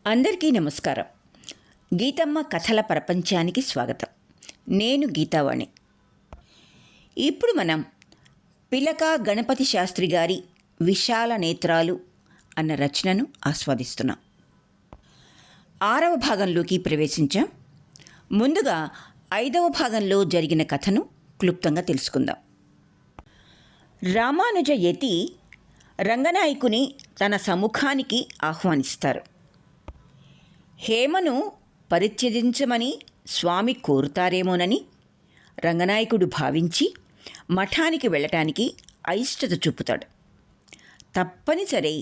అందరికీ నమస్కారం. గీతమ్మ కథల ప్రపంచానికి స్వాగతం. నేను గీతావాణి. ఇప్పుడు మనం పిలక గణపతి శాస్త్రి గారి విశాల నేత్రాలు అన్న రచనను ఆస్వాదిస్తున్నాం. 6వ భాగంలోకి ప్రవేశించాం. ముందుగా 5వ భాగంలో జరిగిన కథను క్లుప్తంగా తెలుసుకుందాం. రామానుజ యతి రంగనాయకుని తన సముఖానికి ఆహ్వానిస్తారు. హేమను పరిత్యజించమని స్వామి కోరుతారేమోనని రంగనాయకుడు భావించి మఠానికి వెళ్ళటానికి అయిష్టత చూపుతాడు. తప్పనిసరి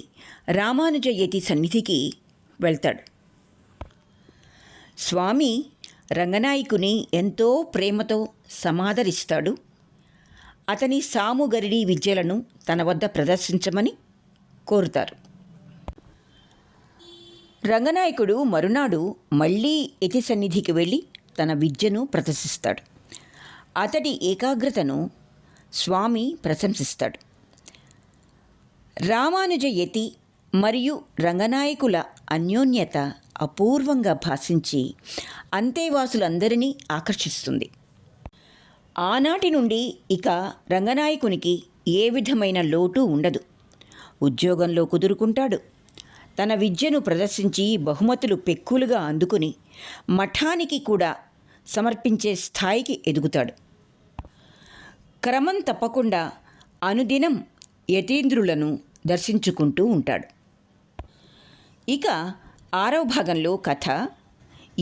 రామానుజ యతి సన్నిధికి వెళ్తాడు. స్వామి రంగనాయకుని ఎంతో ప్రేమతో సమాదరిస్తాడు. అతని సాముగరిడి విద్యలను తన వద్ద ప్రదర్శించమని కోరుతారు. రంగనాయకుడు మరునాడు మళ్ళీ యతి సన్నిధికి వెళ్ళి తన విద్యను ప్రదర్శిస్తాడు. అతడి ఏకాగ్రతను స్వామి ప్రశంసిస్తాడు. రామానుజ యతి మరియు రంగనాయకుల అన్యోన్యత అపూర్వంగా భాషించి అంతేవాసులందరినీ ఆకర్షిస్తుంది. ఆనాటి నుండి ఇక రంగనాయకునికి ఏ విధమైన లోటు ఉండదు. ఉద్యోగంలో కుదురుకుంటాడు. తన విద్యను ప్రదర్శించి బహుమతులు పెక్కులుగా అందుకుని మఠానికి కూడా సమర్పించే స్థాయికి ఎదుగుతాడు. క్రమం తప్పకుండా అనుదినం యతీంద్రులను దర్శించుకుంటూ ఉంటాడు. ఇక 6వ భాగంలో కథ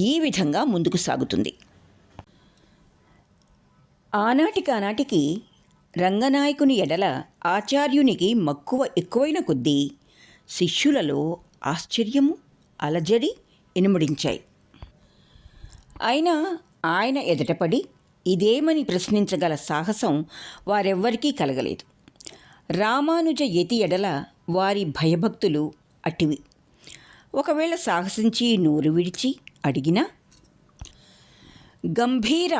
ఈ విధంగా ముందుకు సాగుతుంది. ఆనాటికి రంగనాయకుని ఎడల ఆచార్యునికి మక్కువ ఎక్కువైన కొద్దీ శిష్యులలో ఆశ్చర్యము అలజడి ఇనుమడించాయి. అయినా ఆయన ఎదుటపడి ఇదేమని ప్రశ్నించగల సాహసం వారెవ్వరికీ కలగలేదు. రామానుజ యతి ఎడల వారి భయభక్తులు అటివి. ఒకవేళ సాహసించి నోరు విడిచి అడిగినా గంభీర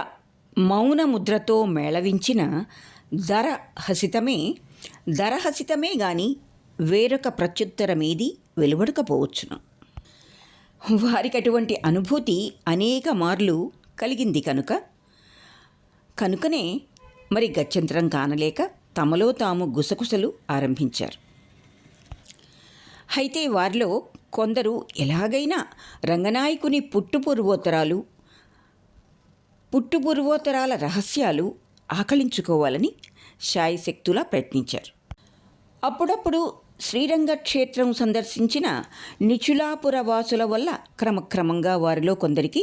మౌనముద్రతో మేళవించిన దరహసితమే గాని వేరొక ప్రత్యుత్తరమేది వెలువడకపోవచ్చును. వారికి అటువంటి అనుభూతి అనేక మార్లు కలిగింది కనుకనే మరి గత్యంతరం కానలేక తమలో తాము గుసగుసలు ఆరంభించారు. అయితే వారిలో కొందరు ఎలాగైనా రంగనాయకుని పుట్టుపూర్వోత్తరాల రహస్యాలు ఆకళించుకోవాలని శాయశక్తులా ప్రయత్నించారు. అప్పుడప్పుడు శ్రీరంగక్షేత్రం సందర్శించిన నిచులాపుర వాసుల వల్ల క్రమక్రమంగా వారిలో కొందరికి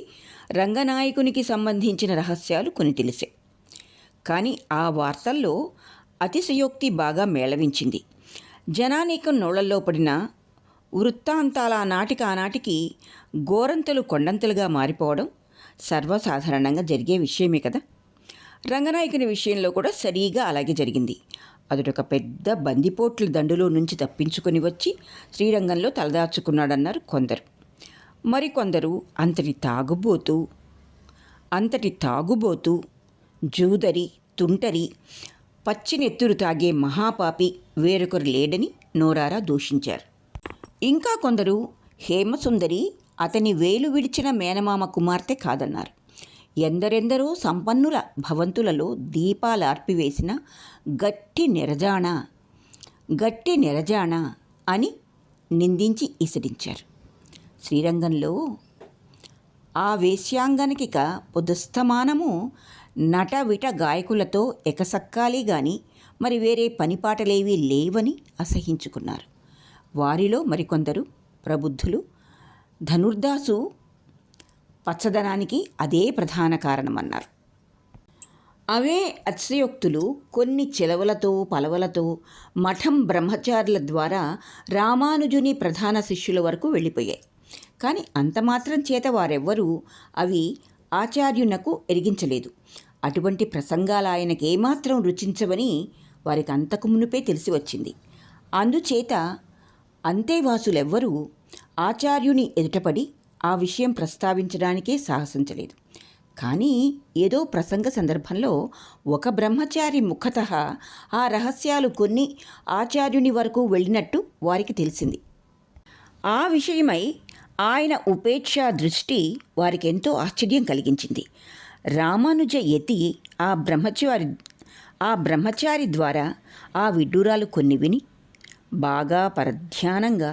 రంగనాయకునికి సంబంధించిన రహస్యాలు కొని తెలిసే. కానీ ఆ వార్తల్లో అతిశయోక్తి బాగా మేళవించింది. జనానీకం నోళ్లలో పడిన వృత్తాంతాల ఆనాటికి గోరంతలు కొండంతలుగా మారిపోవడం సర్వసాధారణంగా జరిగే విషయమే కదా. రంగనాయకుని విషయంలో కూడా సరిగా అలాగే జరిగింది. అతడొక పెద్ద బందిపోట్ల దండులో నుంచి తప్పించుకొని వచ్చి శ్రీరంగంలో తలదాచుకున్నాడన్నారు కొందరు. మరికొందరు అంతటి తాగుబోతు జూదరి తుంటరి పచ్చినెత్తురు తాగే మహాపాపి వేరొకరు లేడని నోరారా దూషించారు. ఇంకా కొందరు హేమసుందరి అతని వేలు విడిచిన మేనమామ కుమార్తె కాదన్నారు. ఎందరెందరో సంపన్నుల భవంతులలో దీపాలార్పివేసిన గట్టి నిరజాణ అని నిందించి ఇసిరించారు. శ్రీరంగంలో ఆ వేశ్యాంగనకిక పొదుస్తమానము నటవిట గాయకులతో ఎకసక్కాలి గాని మరి వేరే పనిపాటలేవీ లేవని అసహించుకున్నారు. వారిలో మరికొందరు ప్రబుద్ధులు ధనుర్దాసు పచ్చదనానికి అదే ప్రధాన కారణమన్నారు. అవే అతిశయోక్తులు కొన్ని చెలవలతో పలవలతో మఠం బ్రహ్మచారుల ద్వారా రామానుజుని ప్రధాన శిష్యుల వరకు వెళ్ళిపోయాయి. కానీ అంతమాత్రం చేత వారెవ్వరూ అవి ఆచార్యునకు ఎరిగించలేదు. అటువంటి ప్రసంగాలు ఆయనకేమాత్రం రుచించవని వారికి అంతకు మునుపే తెలిసి వచ్చింది. అందుచేత అంతేవాసులెవ్వరూ ఆచార్యుని ఎదుటపడి ఆ విషయం ప్రస్తావించడానికే సాహసించలేదు. కానీ ఏదో ప్రసంగ సందర్భంలో ఒక బ్రహ్మచారి ముఖతః ఆ రహస్యాలు కొన్ని ఆచార్యుని వరకు వెళ్ళినట్టు వారికి తెలిసింది. ఆ విషయమై ఆయన ఉపేక్షా దృష్టి వారికెంతో ఆశ్చర్యం కలిగించింది. రామానుజ యతి ఆ బ్రహ్మచారి ద్వారా ఆ విడ్డూరాలు కొన్ని విని బాగా పరధ్యానంగా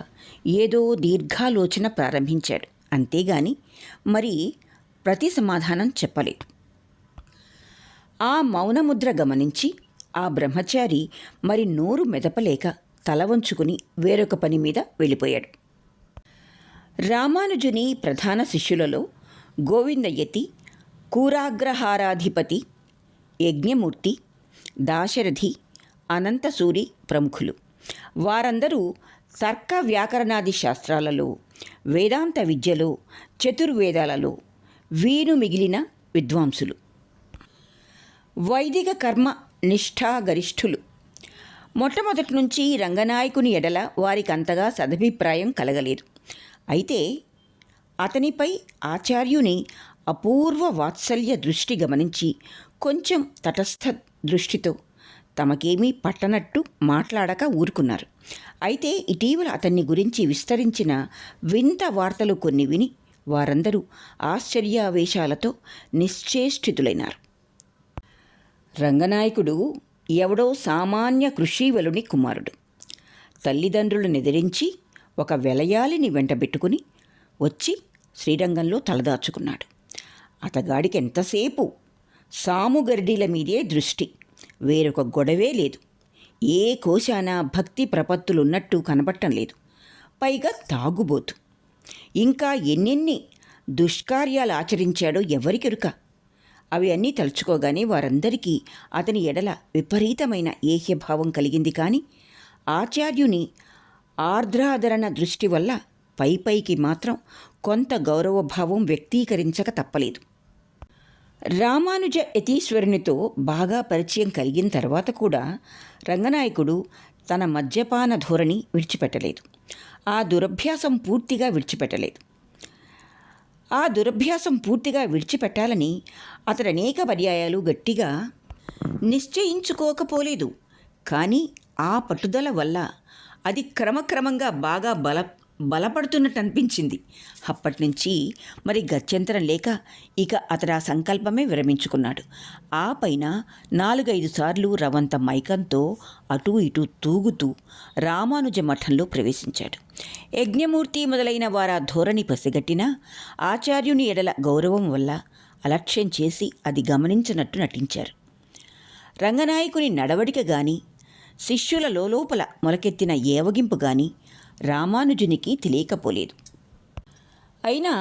ఏదో దీర్ఘాలోచన ప్రారంభించాడు. అంతేగాని మరి ప్రతి సమాధానం చెప్పలేదు. ఆ మౌనముద్ర గమనించి ఆ బ్రహ్మచారి మరి నోరు మెదపలేక తల వంచుకుని వేరొక పని మీద వెళ్ళిపోయాడు. రామానుజుని ప్రధాన శిష్యులలో గోవిందయతి, కూరాగ్రహారాధిపతి, యజ్ఞమూర్తి, దాశరథి, అనంతసూరి ప్రముఖులు. వారందరూ తర్క వ్యాకరణాది శాస్త్రాలలో, వేదాంత విద్యలో, చతుర్వేదాలలో వీరు మిగిలిన విద్వాంసులు. వైదిక కర్మ నిష్ఠాగరిష్ఠులు. మొట్టమొదటి నుంచి రంగనాయకుని ఎడల వారికంతగా సదభిప్రాయం కలగలేదు. అయితే అతనిపై ఆచార్యుని అపూర్వ వాత్సల్య దృష్టి గమనించి కొంచెం తటస్థ దృష్టితో తమకేమీ పట్టనట్టు మాట్లాడక ఊరుకున్నారు. అయితే ఇటీవల అతన్ని గురించి విస్తరించిన వింత వార్తలు కొన్ని విని వారందరూ ఆశ్చర్యావేశాలతో నిశ్చేష్టితులైనారు. రంగనాయకుడు ఎవడో సామాన్య కృషీవలుని కుమారుడు. తల్లిదండ్రులను ఎదిరించి ఒక వెలయాలిని వెంటబెట్టుకుని వచ్చి శ్రీరంగంలో తలదాచుకున్నాడు. అతగాడికి ఎంతసేపు సాముగర్డీల మీదే దృష్టి, వేరొక గొడవే లేదు. ఏ కోశాన భక్తి ప్రపత్తులున్నట్టు కనబట్టం లేదు. పైగా తాగుబోతు. ఇంకా ఎన్నెన్ని దుష్కార్యాలు ఆచరించాడో ఎవరికెరుక. అవి అన్నీ తలుచుకోగానే వారందరికీ అతని ఎడల విపరీతమైన ఏహ్యభావం కలిగింది. కానీ ఆచార్యుని ఆర్ద్రాదరణ దృష్టి వల్ల పైపైకి మాత్రం కొంత గౌరవభావం వ్యక్తీకరించక తప్పలేదు. రామానుజ యతీశ్వరునితో బాగా పరిచయం కలిగిన తర్వాత కూడా రంగనాయకుడు తన మద్యపాన ధోరణి విడిచిపెట్టలేదు. ఆ దురభ్యాసం పూర్తిగా విడిచిపెట్టాలని అతడు అనేక పర్యాయాలు గట్టిగా నిశ్చయించుకోకపోలేదు. కానీ ఆ పట్టుదల వల్ల అది క్రమక్రమంగా బాగా బలపడుతున్నట్టు అనిపించింది. అప్పటినుంచి మరి గత్యంతరం లేక ఇక అతడు ఆ సంకల్పమే విరమించుకున్నాడు. ఆ పైన 4-5 సార్లు రవంత మైకంతో అటూ ఇటూ తూగుతూ రామానుజ మఠంలో ప్రవేశించాడు. యజ్ఞమూర్తి మొదలైన వారా ధోరణి పసిగట్టినా ఆచార్యుని ఎడల గౌరవం వల్ల అలక్ష్యం చేసి అది గమనించినట్టు నటించారు. రంగనాయకుని నడవడిక గాని, శిష్యుల లోపల మొలకెత్తిన ఏవగింపు గాని రామానుజునికి తెలియకపోలేదు. అయినా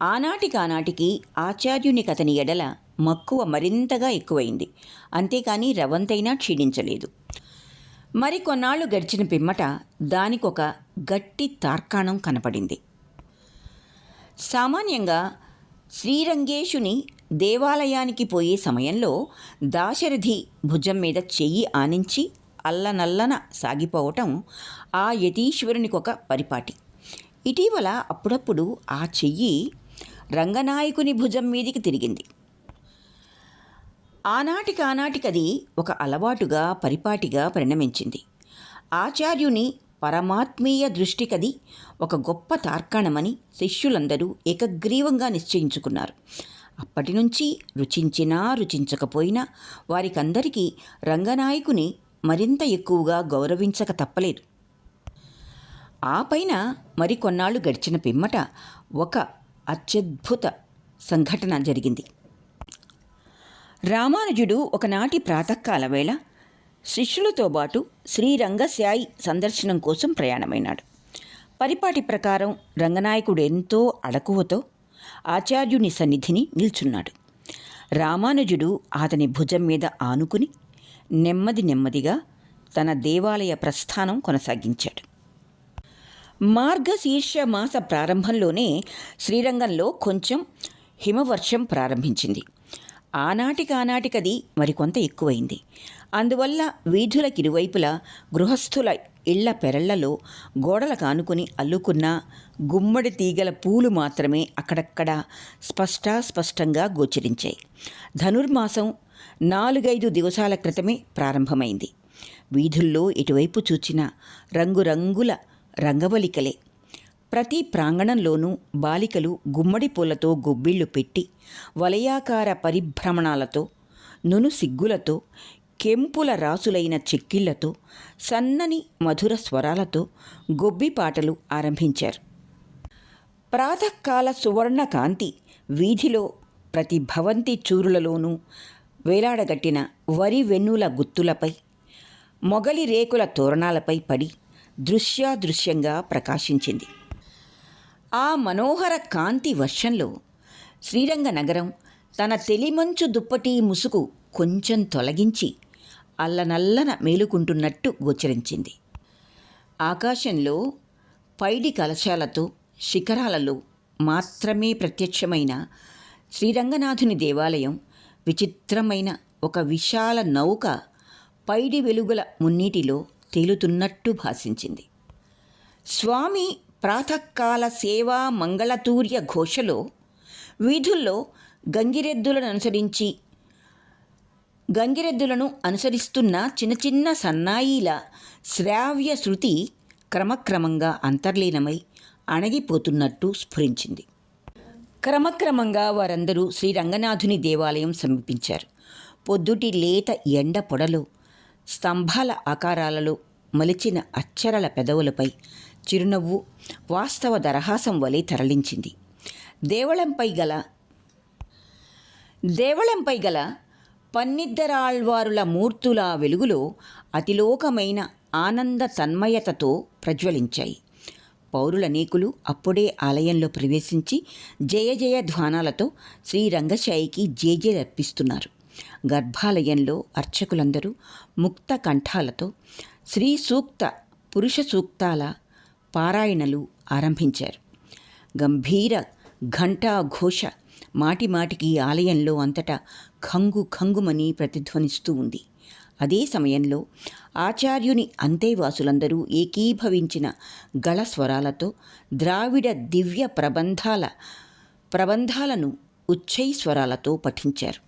ఆనాటికి ఆచార్యునికి అతని ఎడల మక్కువ మరింతగా ఎక్కువైంది. అంతేకాని రవంతైనా క్షీణించలేదు. మరికొన్నాళ్లు గడిచిన పిమ్మట దానికొక గట్టి తార్కాణం కనపడింది. సామాన్యంగా శ్రీరంగేశుని దేవాలయానికి పోయే సమయంలో దాశరథి భుజం మీద చెయ్యి ఆనించి అల్లనల్లన సాగిపోవటం ఆ యతీశ్వరునికొక పరిపాటి. ఇటీవల అప్పుడప్పుడు ఆ చెయ్యి రంగనాయకుని భుజం మీదికి తిరిగింది. ఆనాటికది ఒక అలవాటుగా పరిపాటిగా పరిణమించింది. ఆచార్యుని పరమాత్మీయ దృష్టికది ఒక గొప్ప తార్కాణమని శిష్యులందరూ ఏకగ్రీవంగా నిశ్చయించుకున్నారు. అప్పటి నుంచి రుచించకపోయినా వారికందరికీ రంగనాయకుని మరింత ఎక్కువగా గౌరవించక తప్పలేదు. ఆ పైన మరికొన్నాళ్లు గడిచిన పిమ్మట ఒక అత్యద్భుత సంఘటన జరిగింది. రామానుజుడు ఒకనాటి ప్రాతకాల వేళ శిష్యులతో పాటు శ్రీరంగశాయి సందర్శనం కోసం ప్రయాణమైనాడు. పరిపాటి ప్రకారం రంగనాయకుడు ఎంతో అడకువతో ఆచార్యుని సన్నిధిని నిల్చున్నాడు. రామానుజుడు అతని భుజం మీద ఆనుకుని నెమ్మదిగా తన దేవాలయ ప్రస్థానం కొనసాగించాడు. మార్గశీర్ష మాస ప్రారంభంలోనే శ్రీరంగంలో కొంచెం హిమవర్షం ప్రారంభించింది. ఆనాటికది మరికొంత ఎక్కువైంది. అందువల్ల వీధులకిరువైపులా గృహస్థుల ఇళ్ల పెరళ్లలో గోడలకు ఆనుకుని అల్లుకున్న గుమ్మడి తీగల పూలు మాత్రమే అక్కడక్కడ స్పష్టంగా గోచరించాయి. ధనుర్మాసం 4-5 దివసాల క్రితమే ప్రారంభమైంది. వీధుల్లో ఎటువైపు చూచిన రంగురంగుల రంగవలికలే. ప్రతి ప్రాంగణంలోనూ బాలికలు గుమ్మడి పూలతో గొబ్బిళ్ళు పెట్టి వలయాకార పరిభ్రమణాలతో, నును సిగ్గులతో, కెంపుల రాసులైన చెక్కిళ్లతో, సన్నని మధుర స్వరాలతో గొబ్బి పాటలు ఆరంభించారు. ప్రాతకాల సువర్ణ కాంతి వీధిలో ప్రతి భవంతి చూరులలోనూ వేలాడగట్టిన వరి వెన్నుల గుత్తులపై, మొగలి రేకుల తోరణాలపై పడి దృశ్యాదృశ్యంగా ప్రకాశించింది. ఆ మనోహర కాంతి వర్షంలో శ్రీరంగ నగరం తన తెలిమంచు దుప్పటి ముసుగు కొంచెం తొలగించి అల్లనల్లన మేలుకుంటున్నట్టు గోచరించింది. ఆకాశంలో పైడి కలశాలతో శిఖరాలలో మాత్రమే ప్రత్యక్షమైన శ్రీరంగనాథుని దేవాలయం విచిత్రమైన ఒక విశాల నౌక పైడి వెలుగుల మున్నీటిలో తేలుతున్నట్టు భాసించింది. స్వామి ప్రాతకాల సేవా మంగళతూర్య ఘోషలో వీధుల్లో గంగిరెద్దులను అనుసరిస్తున్న చిన్న చిన్న సన్నాయిల శ్రావ్య శృతి క్రమక్రమంగా అంతర్లీనమై అణగిపోతున్నట్టు స్ఫురించింది. క్రమక్రమంగా వారందరూ శ్రీరంగనాథుని దేవాలయం సమీపించారు. పొద్దుటి లేత ఎండ పొడలో స్తంభాల ఆకారాలలో మలిచిన అచ్చరల పెదవులపై చిరునవ్వు వాస్తవ దరహాసం వలె తరలించింది. దేవళంపై గల పన్నిద్దరాళ్వారుల మూర్తుల వెలుగులో అతిలోకమైన ఆనంద తన్మయతతో ప్రజ్వలించాయి. పౌరులనేకులు అప్పుడే ఆలయంలో ప్రవేశించి జయ జయ ధ్వానాలతో శ్రీరంగశాయికి జేజేలర్పిస్తున్నారు. గర్భాలయంలో అర్చకులందరూ ముక్త కంఠాలతో శ్రీ సూక్త, పురుష సూక్తాల పారాయణలు ఆరంభించారు. గంభీర ఘంటా ఘోష మాటిమాటికి ఆలయంలో అంతటా ఖంగు ఖంగుమని ప్రతిధ్వనిస్తూ ఉంది. అదే సమయంలో ఆచార్యుని అంతేవాసులందరూ ఏకీభవించిన గళస్వరాలతో ద్రావిడ దివ్య ప్రబంధాలను ఉచ్చైస్వరాలతో పఠించారు.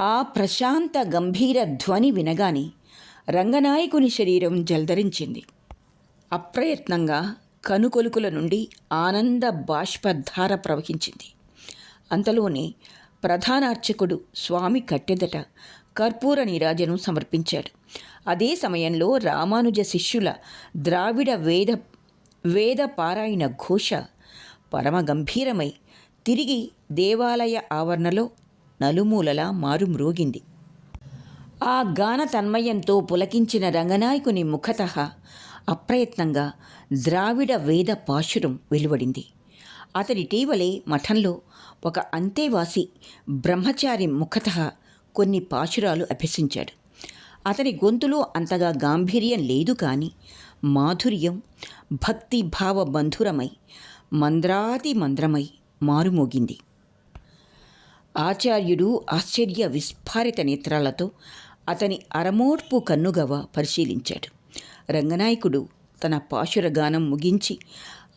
ఆ ప్రశాంత గంభీర ధ్వని వినగానే రంగనాయకుని శరీరం జల్దరించింది. అప్రయత్నంగా కనుకొలుకుల నుండి ఆనంద బాష్పధార ప్రవహించింది. అంతలోనే ప్రధానార్చకుడు స్వామి కట్టెదట కర్పూర నీరాజనం సమర్పించాడు. అదే సమయంలో రామానుజ శిష్యుల ద్రావిడ వేద పారాయణ ఘోష పరమ గంభీరమై తిరిగి దేవాలయ ఆవరణలో నలుమూలలా మారుమ్రోగింది. ఆ గాన తన్మయంతో పులకించిన రంగనాయకుని ముఖతః అప్రయత్నంగా ద్రావిడ వేద పాశురం వెలువడింది. అతని టీవలే మఠంలో ఒక అంతేవాసి బ్రహ్మచారి ముఖతః కొన్ని పాశురాలు అభ్యసించాడు. అతని గొంతులో అంతగా గాంభీర్యం లేదు, కానీ మాధుర్యం భక్తిభావ బంధురమై మంద్రాతి మంద్రమై మారుమోగింది. ఆచార్యుడు ఆశ్చర్య విస్ఫారిత నేత్రాలతో అతని అరమోడ్పు కన్నుగవ పరిశీలించాడు. రంగనాయకుడు తన పాశురగానం ముగించి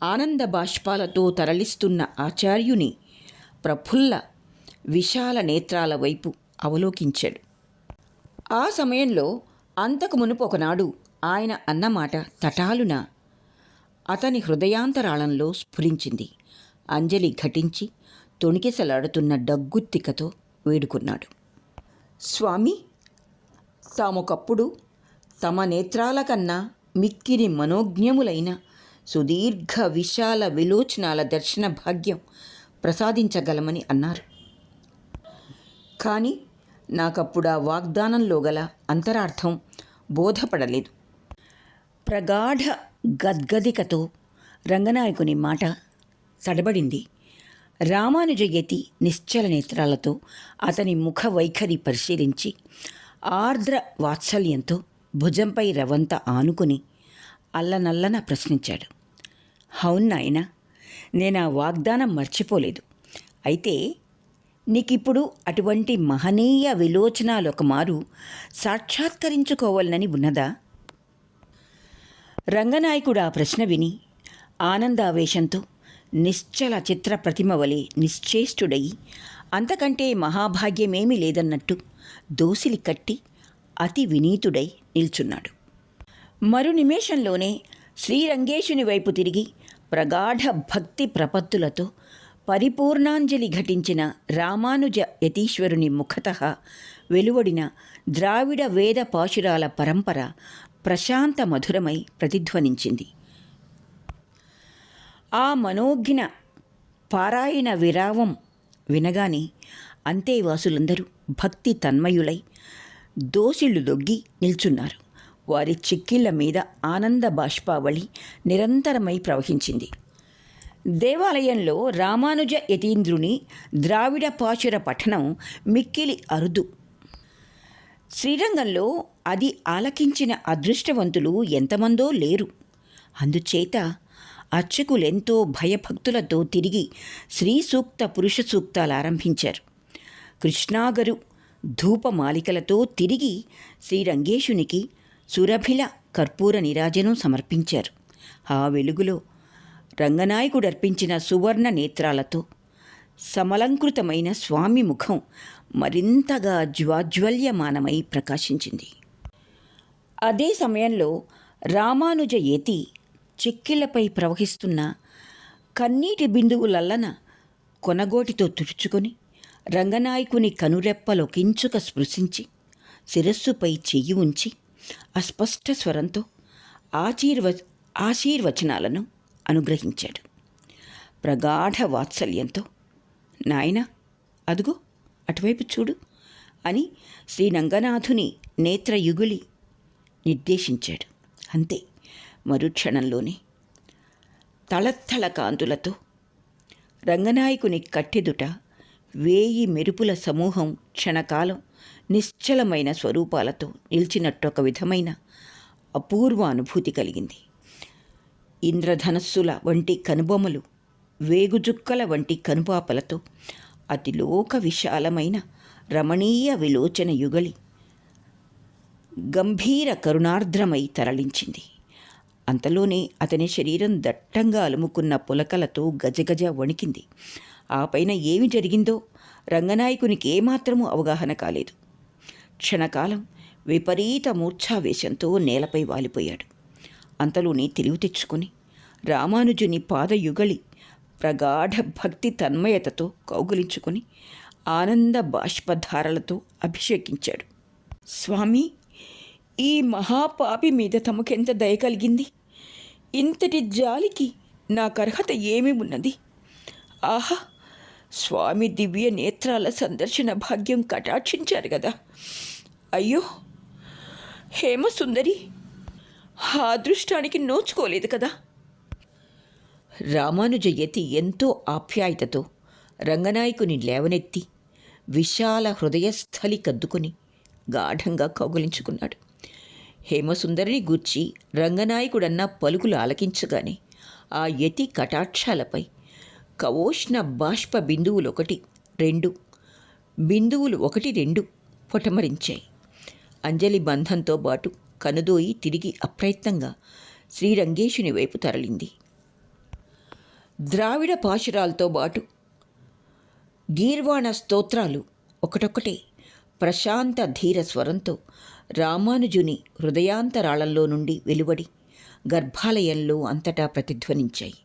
ఆనంద బాష్పాలతో తరలిస్తున్న ఆచార్యుని ప్రఫుల్ల విశాల నేత్రాల వైపు అవలోకించాడు. ఆ సమయంలో అంతకు మునుపు ఒకనాడు ఆయన అన్నమాట తటాలున అతని హృదయాంతరాళంలో స్ఫురించింది. అంజలి ఘటించి తొణికిసలాడుతున్న డగ్గుత్తికతో వేడుకున్నాడు. స్వామి, తామొకప్పుడు తమ నేత్రాల కన్నా మిక్కిరి మనోజ్ఞములైన సుదీర్ఘ విశాల విలోచనాల దర్శన భాగ్యం ప్రసాదించగలమని అన్నారు. కానీ నాకప్పుడు ఆ వాగ్దానంలో గల అంతరార్థం బోధపడలేదు. ప్రగాఢ గద్గదికతో రంగనాయకుని మాట తడబడింది. రామానుజయతి నిశ్చల నేత్రాలతో అతని ముఖ వైఖరి పరిశీలించి ఆర్ద్ర వాత్సల్యంతో భుజంపై రవంత ఆనుకుని అల్లనల్లన ప్రశ్నించాడు. అవును నాయనా, నేను ఆ వాగ్దానం మర్చిపోలేదు. అయితే నీకిప్పుడు అటువంటి మహనీయ విలోచనాలు ఒకమారు సాక్షాత్కరించుకోవాలని ఉన్నదా? రంగనాయకుడు ఆ ప్రశ్న విని ఆనందావేశంతో నిశ్చల చిత్ర ప్రతిమ వలె నిశ్చేష్టుడై అంతకంటే మహాభాగ్యమేమీ లేదన్నట్టు దోసిలి కట్టి అతి వినీతుడై నిల్చున్నాడు. మరు నిమేషంలోనే శ్రీరంగేశుని వైపు తిరిగి ప్రగాఢ భక్తి ప్రపత్తులతో పరిపూర్ణాంజలి ఘటించిన రామానుజ యతీశ్వరుని ముఖతః వెలువడిన ద్రావిడ వేద పాశురాల పరంపర ప్రశాంత మధురమై ప్రతిధ్వనించింది. ఆ మనోజ్ఞ పారాయణ విరావం వినగానే అంతేవాసులందరూ భక్తి తన్మయులై దోసిళ్లు దొగ్గి నిల్చున్నారు. వారి చిక్కిళ్ల మీద ఆనంద బాష్పావళి నిరంతరమై ప్రవహించింది. దేవాలయంలో రామానుజ యతీంద్రుని ద్రావిడ పాశుర పఠనం మిక్కిలి అరుదు. శ్రీరంగంలో అది ఆలకించిన అదృష్టవంతులు ఎంతమందో లేరు. అందుచేత అర్చకులెంతో భయభక్తులతో తిరిగి శ్రీ సూక్త పురుష సూక్తాలు ఆరంభించారు. కృష్ణాగరు ధూపమాలికలతో తిరిగి శ్రీరంగేశునికి సురభిల కర్పూర నీరాజనం సమర్పించారు. ఆ వెలుగులో రంగనాయకుడు అర్పించిన సువర్ణ నేత్రాలతో సమలంకృతమైన స్వామి ముఖం మరింతగా జ్వాజ్వల్యమానమై ప్రకాశించింది. అదే సమయంలో రామానుజ యతి చెక్కిళ్లపై ప్రవహిస్తున్న కన్నీటి బిందువులల్లన కొనగోటితో తుడుచుకొని రంగనాయకుని కనురెప్పలో కించుక స్పృశించి శిరస్సుపై చెయ్యి ఉంచి అస్పష్ట స్వరంతో ఆశీర్వచనాలను అనుగ్రహించాడు. ప్రగాఢ వాత్సల్యంతో, నాయనా అదుగో అటువైపు చూడు అని శ్రీరంగనాథుని నేత్రయుగులి నిర్దేశించాడు. అంతే, మరుక్షణంలోనే తళత్తళ కాంతులతో రంగనాయకుని కట్టెదుట 1000 మెరుపుల సమూహం క్షణకాలం నిశ్చలమైన స్వరూపాలతో నిలిచినట్టొక విధమైన అపూర్వ అనుభూతి కలిగింది. ఇంద్రధనస్సుల వంటి కనుబొమ్మలు, వేగుజుక్కల వంటి కనుపాపలతో అతిలోక విశాలమైన రమణీయ విలోచన యుగళి గంభీర కరుణార్ద్రమై తరలించింది. అంతలోనే అతని శరీరం దట్టంగా అలుముకున్న పులకలతో గజగజ వణికింది. ఆ పైన ఏమి జరిగిందో రంగనాయకునికి ఏమాత్రమూ అవగాహన కాలేదు. క్షణకాలం విపరీత మూర్ఛావేశంతో నేలపై వాలిపోయాడు. అంతలోనే తెలివి తెచ్చుకొని రామానుజుని పాదయుగళి ప్రగాఢ భక్తి తన్మయతతో కౌగిలించుకొని ఆనంద బాష్పధారలతో అభిషేకించాడు. స్వామి, ఈ మహాపాపి మీద తమకెంత దయ కలిగింది! ఇంతటి జాలికి నాకు అర్హత ఏమి ఉన్నది? ఆహా, స్వామి దివ్య నేత్రాల సందర్శన భాగ్యం కటాక్షించారు కదా. అయ్యో హేమసుందరి, ఆ అదృష్టానికి నోచుకోలేదు కదా. రామానుజయతి ఎంతో ఆప్యాయతతో రంగనాయకుని లేవనెత్తి విశాల హృదయస్థలి కద్దుకొని గాఢంగా కౌగులించుకున్నాడు. హేమసుందరిని గూర్చి రంగనాయకుడన్న పలుకులు ఆలకించగానే ఆ యతి కటాక్షాలపై కవోష్ణ బాష్ప బిందువులు ఒకటి రెండు పొటమరించాయి. అంజలి బంధంతో పాటు కనుదోయి తిరిగి అప్రయత్నంగా శ్రీరంగేశుని వైపు తరలింది. ద్రావిడ పాశురాలతో పాటు గీర్వాణ స్తోత్రాలు ఒకటొక్కటే ప్రశాంత ధీర స్వరంతో రామానుజుని హృదయాంతరాళంలో నుండి వెలువడి గర్భాలయంలో అంతటా ప్రతిధ్వనించాయి.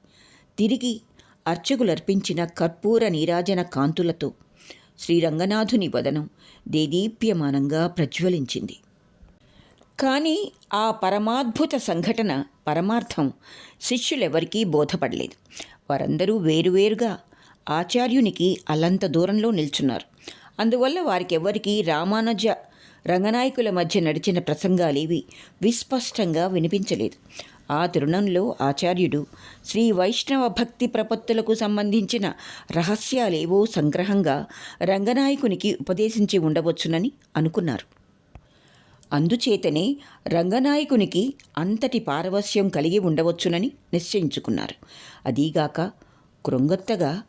తిరిగి అర్చకులర్పించిన కర్పూర నీరాజన కాంతులతో శ్రీరంగనాథుని వదనం దేదీప్యమానంగా ప్రజ్వలించింది. కానీ ఆ పరమాద్భుత సంఘటన పరమార్థం శిష్యులెవరికీ బోధపడలేదు. వారందరూ వేరువేరుగా ఆచార్యునికి అల్లంత దూరంలో నిల్చున్నారు. అందువల్ల వారికెవ్వరికీ రామానుజ రంగనాయకుల మధ్య నడిచిన ప్రసంగాలేవి విస్పష్టంగా వినిపించలేదు. ఆ తరుణంలో ఆచార్యుడు శ్రీ వైష్ణవ భక్తి ప్రపత్తులకు సంబంధించిన రహస్యాలేవో సంగ్రహంగా రంగనాయకునికి ఉపదేశించి ఉండవచ్చునని అనుకున్నారు. అందుచేతనే రంగనాయకునికి అంతటి పారవస్యం కలిగి ఉండవచ్చునని నిశ్చయించుకున్నారు. అదీగాక కృంగొత్తగా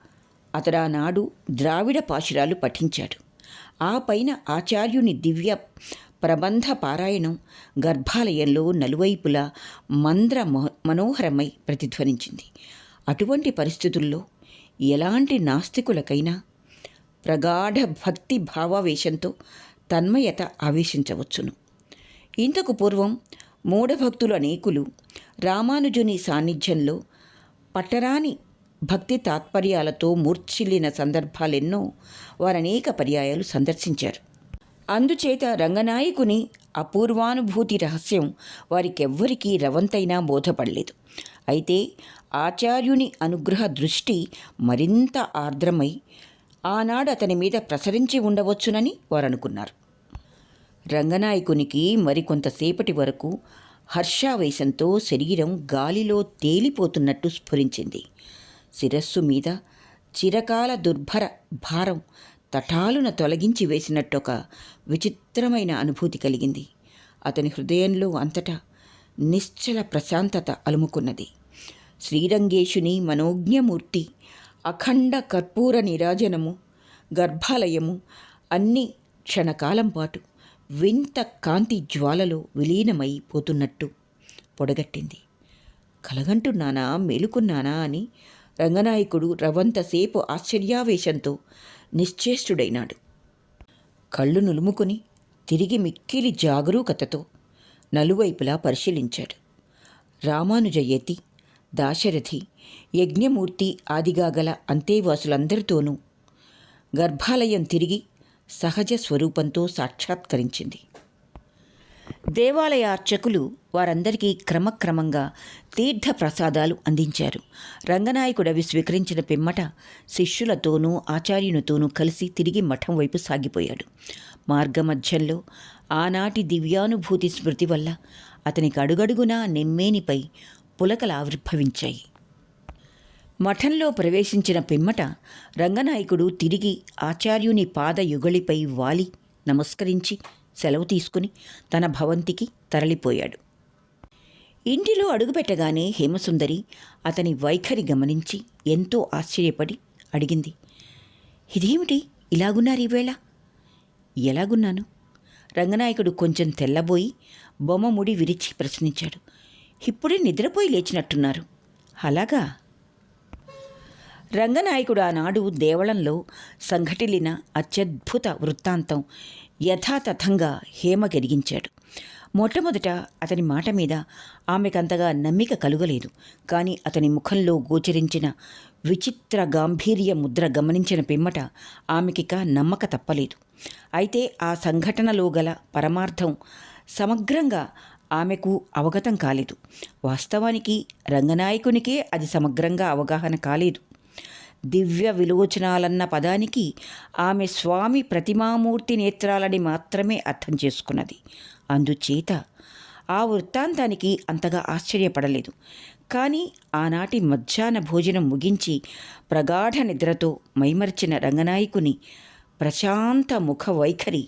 అతడానాడు ద్రావిడ పాశురాలు పఠించాడు. ఆ పైన ఆచార్యుని దివ్య ప్రబంధ పారాయణం గర్భాలయంలో నలువైపులా మంద్ర మనోహరమై ప్రతిధ్వనించింది. అటువంటి పరిస్థితుల్లో ఎలాంటి నాస్తికులకైనా ప్రగాఢ భక్తి భావావేశంతో తన్మయత ఆవేశించవచ్చును. ఇంతకు పూర్వం మూఢభక్తులు అనేకులు రామానుజుని సాన్నిధ్యంలో పట్టరాని భక్తి తాత్పర్యాలతో మూర్ఛిల్లిన సందర్భాలెన్నో వారనేక పర్యాయాలు సందర్శించారు. అందుచేత రంగనాయకుని అపూర్వానుభూతి రహస్యం వారికెవ్వరికీ రవంతైనా బోధపడలేదు. అయితే ఆచార్యుని అనుగ్రహ దృష్టి మరింత ఆర్ద్రమై ఆనాడు అతని మీద ప్రసరించి ఉండవచ్చునని వారనుకున్నారు. రంగనాయకునికి మరికొంతసేపటి వరకు హర్షావేశంతో శరీరం గాలిలో తేలిపోతున్నట్టు స్ఫురించింది. శిరస్సు మీద చిరకాల దుర్భర భారం తటాలున తొలగించి వేసినట్టొక విచిత్రమైన అనుభూతి కలిగింది. అతని హృదయంలో అంతటా నిశ్చల ప్రశాంతత అలుముకున్నది. శ్రీరంగేశుని మనోజ్ఞమూర్తి, అఖండ కర్పూర నీరాజనము, గర్భాలయము అన్నీ క్షణకాలం పాటు వింత కాంతి జ్వాలలో విలీనమై పోతున్నట్టు పొడగట్టింది. కలగంటున్నానా, మేలుకున్నానా అని రంగనాయకుడు రవంతసేపు ఆశ్చర్యావేశంతో నిశ్చేష్టుడైనాడు. కళ్ళు నులుముకుని తిరిగి మిక్కిలి జాగరూకతతో నలువైపులా పరిశీలించాడు. రామానుజయతి, దాశరథి, యజ్ఞమూర్తి ఆదిగా గల అంతేవాసులందరితోనూ గర్భాలయం తిరిగి సహజ స్వరూపంతో సాక్షాత్కరించింది. దేవాలయ అర్చకులు వారందరికీ క్రమక్రమంగా తీర్థప్రసాదాలు అందించారు. రంగనాయకుడు అవి స్వీకరించిన పిమ్మట శిష్యులతోనూ ఆచార్యునితోనూ కలిసి తిరిగి మఠం వైపు సాగిపోయాడు. మార్గమధ్యంలో ఆనాటి దివ్యానుభూతి స్మృతి వల్ల అతనికి అడుగడుగునా నెమ్మేనిపై పులకలు ఆవిర్భవించాయి. మఠంలో ప్రవేశించిన పిమ్మట రంగనాయకుడు తిరిగి ఆచార్యుని పాదయుగళిపై వాలి నమస్కరించి సెలవు తీసుకుని తన భవంతికి తరలిపోయాడు. ఇంటిలో అడుగుపెట్టగానే హేమసుందరి అతని వైఖరి గమనించి ఎంతో ఆశ్చర్యపడి అడిగింది, ఇదేమిటి ఇలాగున్నారు ఈవేళ? ఎలాగున్నాను? రంగనాయకుడు కొంచెం తెల్లబోయి బొమ్మ ముడి విరిచి ప్రశ్నించాడు. ఇప్పుడే నిద్రపోయి లేచినట్టున్నారు. అలాగా? రంగనాయకుడు ఆనాడు దేవళంలో సంఘటిల్లిన అత్యద్భుత వృత్తాంతం యథాతథంగా హేమ గెరిగించాడు. మొట్టమొదట అతని మాట మీద ఆమెకంతగా నమ్మిక కలుగలేదు. కానీ అతని ముఖంలో గోచరించిన విచిత్ర గాంభీర్య ముద్ర గమనించిన పిమ్మట ఆమెకిక నమ్మక తప్పలేదు. అయితే ఆ సంఘటనలో గల పరమార్థం సమగ్రంగా ఆమెకు అవగతం కాలేదు. వాస్తవానికి రంగనాయకునికే అది సమగ్రంగా అవగాహన కాలేదు. దివ్య విలోచనాలన్న పదానికి ఆమె స్వామి ప్రతిమామూర్తి నేత్రాలని మాత్రమే అర్థం చేసుకున్నది. అందుచేత ఆ వృత్తాంతానికి అంతగా ఆశ్చర్యపడలేదు. కానీ ఆనాటి మధ్యాహ్న భోజనం ముగించి ప్రగాఢ నిద్రతో మైమర్చిన రంగనాయకుని ప్రశాంత ముఖ వైఖరి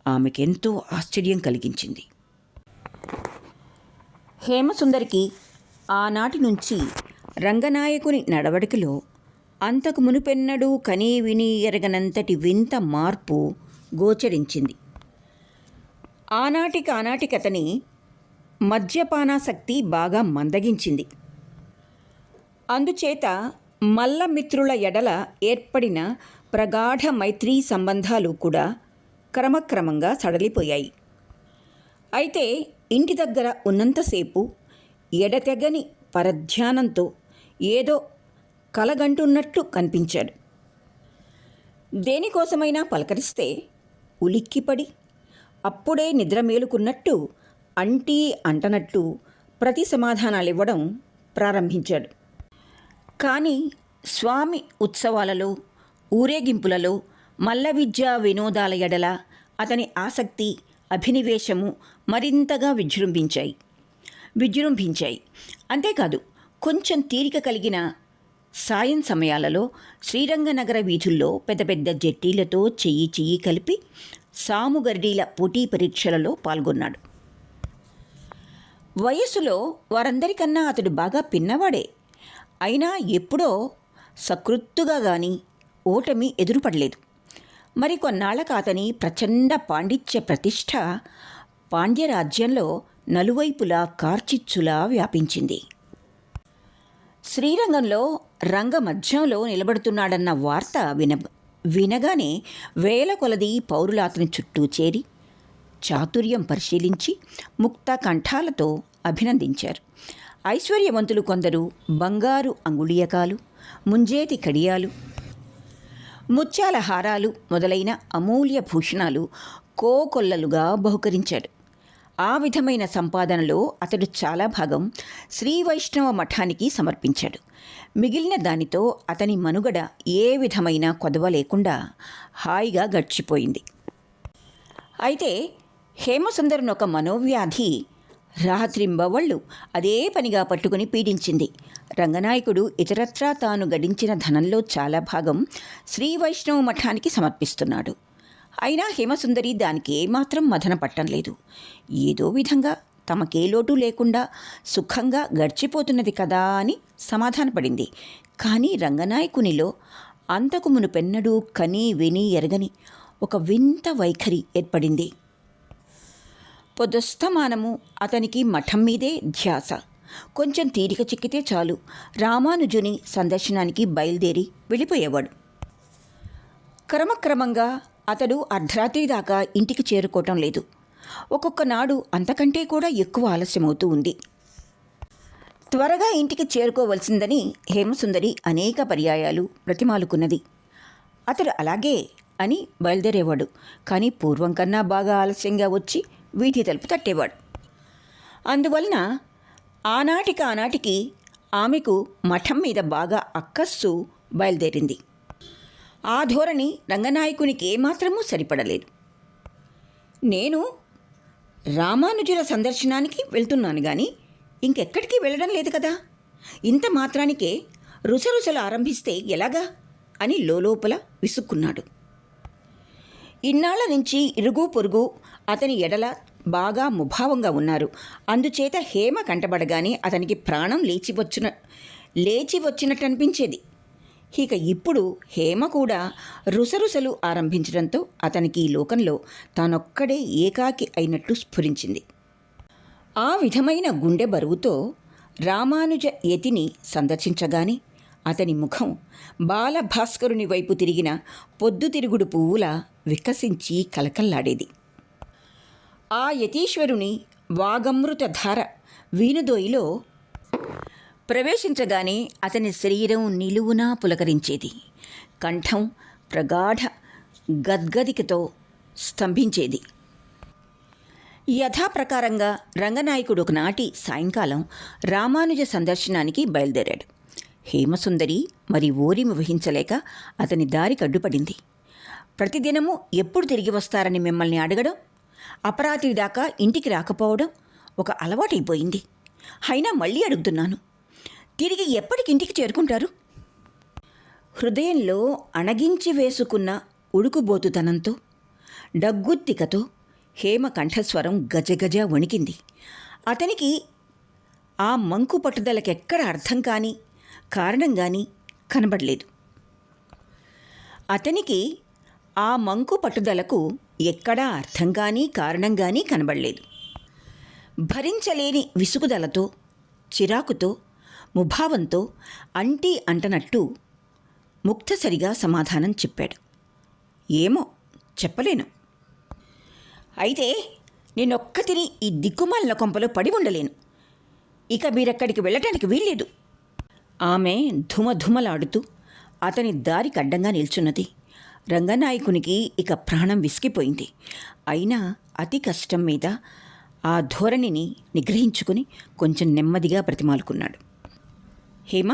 ఆమెకెంతో ఆశ్చర్యం కలిగించింది. హేమసుందరికి ఆనాటి నుంచి రంగనాయకుని నడవడికలో అంతకు మునుపెన్నడూ కనీ విని ఎరగనంతటి వింత మార్పు గోచరించింది. ఆనాటికతని మద్యపానాసక్తి బాగా మందగించింది. అందుచేత మల్లమిత్రుల ఎడల ఏర్పడిన ప్రగాఢ మైత్రీ సంబంధాలు కూడా క్రమక్రమంగా సడలిపోయాయి. అయితే ఇంటి దగ్గర ఉన్నంతసేపు ఎడతెగని పరధ్యానంతో ఏదో కలగంటున్నట్లు కనిపించాడు. దేనికోసమైనా పలకరిస్తే ఉలిక్కిపడి అప్పుడే నిద్ర మేలుకున్నట్టు అంటీ అంటనట్టు ప్రతి సమాధానాలివ్వడం ప్రారంభించాడు. కానీ స్వామి ఉత్సవాలలో, ఊరేగింపులలో, మల్ల విద్యా వినోదాల ఎడల అతని ఆసక్తి, అభినివేశము మరింతగా విజృంభించాయి. అంతేకాదు కొంచెం తీరిక కలిగిన సాయం సమయాలలో శ్రీరంగనగర వీధుల్లో పెద్ద పెద్ద జట్టీలతో చెయ్యి కలిపి సాముగర్డీల పోటీ పరీక్షలలో పాల్గొన్నాడు. వయస్సులో వారందరికన్నా అతడు బాగా పిన్నవాడే. అయినా ఎప్పుడో సకృత్తుగా గాని ఓటమి ఎదురుపడలేదు. మరికొన్నాళ్లకు అతని ప్రచండ పాండిత్య ప్రతిష్ఠ పాండ్యరాజ్యంలో నలువైపులా కార్చిచ్చులా వ్యాపించింది. శ్రీరంగంలో రంగమధ్యంలో నిలబడుతున్నాడన్న వార్త వినగానే వేల కొలది పౌరులు అతని చుట్టూ చేరి చాతుర్యం పరిశీలించి ముక్త కంఠాలతో అభినందించారు. ఐశ్వర్యవంతులు కొందరు బంగారు అంగుళీయకాలు, ముంజేతి కడియాలు, ముత్యాల హారాలు మొదలైన అమూల్య భూషణాలు కోకొల్లలుగా బహుకరించాడు. ఆ విధమైన సంపాదనలో అతడు చాలా భాగం శ్రీ వైష్ణవ మఠానికి సమర్పించాడు. మిగిలిన దానితో అతని మనుగడ ఏ విధమైన కొదవ లేకుండా హాయిగా గడిచిపోయింది. అయితే హేమసుందరుని ఒక మనోవ్యాధి రాత్రింబవళ్ళు అదే పనిగా పట్టుకుని పీడించింది. రంగనాయకుడు ఇతరత్రా తాను గడించిన ధనంలో చాలా భాగం శ్రీ వైష్ణవ మఠానికి సమర్పిస్తున్నాడు. అయినా హేమసుందరి దానికి ఏమాత్రం మదన పట్టంలేదు. ఏదో విధంగా తమకే లోటు లేకుండా సుఖంగా గడిచిపోతున్నది కదా అని సమాధానపడింది. కానీ రంగనాయకునిలో అంతకు మునుపెన్నడూ కని విని ఎరగని ఒక వింత వైఖరి ఏర్పడింది. పొద్దస్తమానము అతనికి మఠం మీదే ధ్యాస. కొంచెం తీరిక చిక్కితే చాలు రామానుజుని సందర్శనానికి బయలుదేరి వెళ్ళిపోయేవాడు. క్రమక్రమంగా అతడు అర్ధరాత్రి దాకా ఇంటికి చేరుకోవటం లేదు. ఒక్కొక్క నాడు అంతకంటే కూడా ఎక్కువ ఆలస్యమవుతూ ఉంది. త్వరగా ఇంటికి చేరుకోవలసిందని హేమసుందరి అనేక పర్యాయాలు ప్రతిమాలుకున్నది. అతడు అలాగే అని బయలుదేరేవాడు. కానీ పూర్వం కన్నా బాగా ఆలస్యంగా వచ్చి వీధి తలుపు తట్టేవాడు. అందువలన ఆనాటికి ఆమెకు మఠం మీద బాగా అక్కస్సు బయలుదేరింది. ఆ ధోరణి రంగనాయకునికి ఏమాత్రమూ సరిపడలేదు. నేను రామానుజుల సందర్శనానికి వెళ్తున్నాను కానీ ఇంకెక్కడికి వెళ్ళడం లేదు కదా, ఇంత మాత్రానికే రుసరుసలు ఆరంభిస్తే ఎలాగా అని లోలోపల విసుక్కున్నాడు. ఇన్నాళ్ల నుంచి ఇరుగు పొరుగు అతని ఎడల బాగా ముభావంగా ఉన్నారు. అందుచేత హేమ కంటబడగానే అతనికి ప్రాణం లేచి వచ్చినట్టు అనిపించేది. ఇక ఇప్పుడు హేమ కూడా రుసరుసలు ఆరంభించడంతో అతనికి ఈ లోకంలో తానొక్కడే ఏకాకి అయినట్టు స్ఫురించింది. ఆ విధమైన గుండె బరువుతో రామానుజ యతిని సందర్శించగానే అతని ముఖం బాలభాస్కరుని వైపు తిరిగిన పొద్దుతిరుగుడు పువ్వులా వికసించి కలకల్లాడేది. ఆ యతీశ్వరుని వాగమృత ధార వీనుదోయిలో ప్రవేశించగానే అతని శరీరం నిలువునా పులకరించేది. కంఠం ప్రగాఢ గద్గదికతో స్తంభించేది. యథాప్రకారంగా రంగనాయకుడు ఒకనాటి సాయంకాలం రామానుజ సందర్శనానికి బయలుదేరాడు. హేమసుందరి మరి ఓరిమి వహించలేక అతని దారి కడ్డుపడింది. ప్రతిదినము ఎప్పుడు తిరిగి వస్తారని మిమ్మల్ని అడగడం, అపరాత్రి దాకా ఇంటికి రాకపోవడం ఒక అలవాటైపోయింది. అయినా మళ్ళీ అడుగుతున్నాను, తిరిగి ఎప్పటికింటికి చేరుకుంటారు? హృదయంలో అణగించి వేసుకున్న ఉడుకుబోతుతనంతో డగ్గుత్తికతో హేమ కంఠస్వరం గజగజ వణికింది. అతనికి ఆ మంకు పట్టుదలకెక్కడ అర్థం కాని కారణం కానీ కనబడలేదు. అతనికి ఆ మంకు పట్టుదలకు ఎక్కడా అర్థం కానీ కారణం కానీ కనబడలేదు. భరించలేని విసుగుదలతో చిరాకుతో ముభావంతో అంటీ అంటనట్టు ముక్తసరిగా సమాధానం చెప్పాడు. ఏమో చెప్పలేను. అయితే నేనొక్కతిని ఈ దిక్కుమాలిన కొంపలో పడి ఉండలేను. ఇక మీరెక్కడికి వెళ్ళటానికి వీల్లేదు. ఆమె ధుమధుమలాడుతూ అతని దారికి అడ్డంగా నిల్చున్నది. రంగనాయకునికి ఇక ప్రాణం విసిగిపోయింది. అయినా అతి కష్టం మీద ఆ ధోరణిని నిగ్రహించుకుని కొంచెం నెమ్మదిగా బ్రతిమాలుకున్నాడు. హేమ,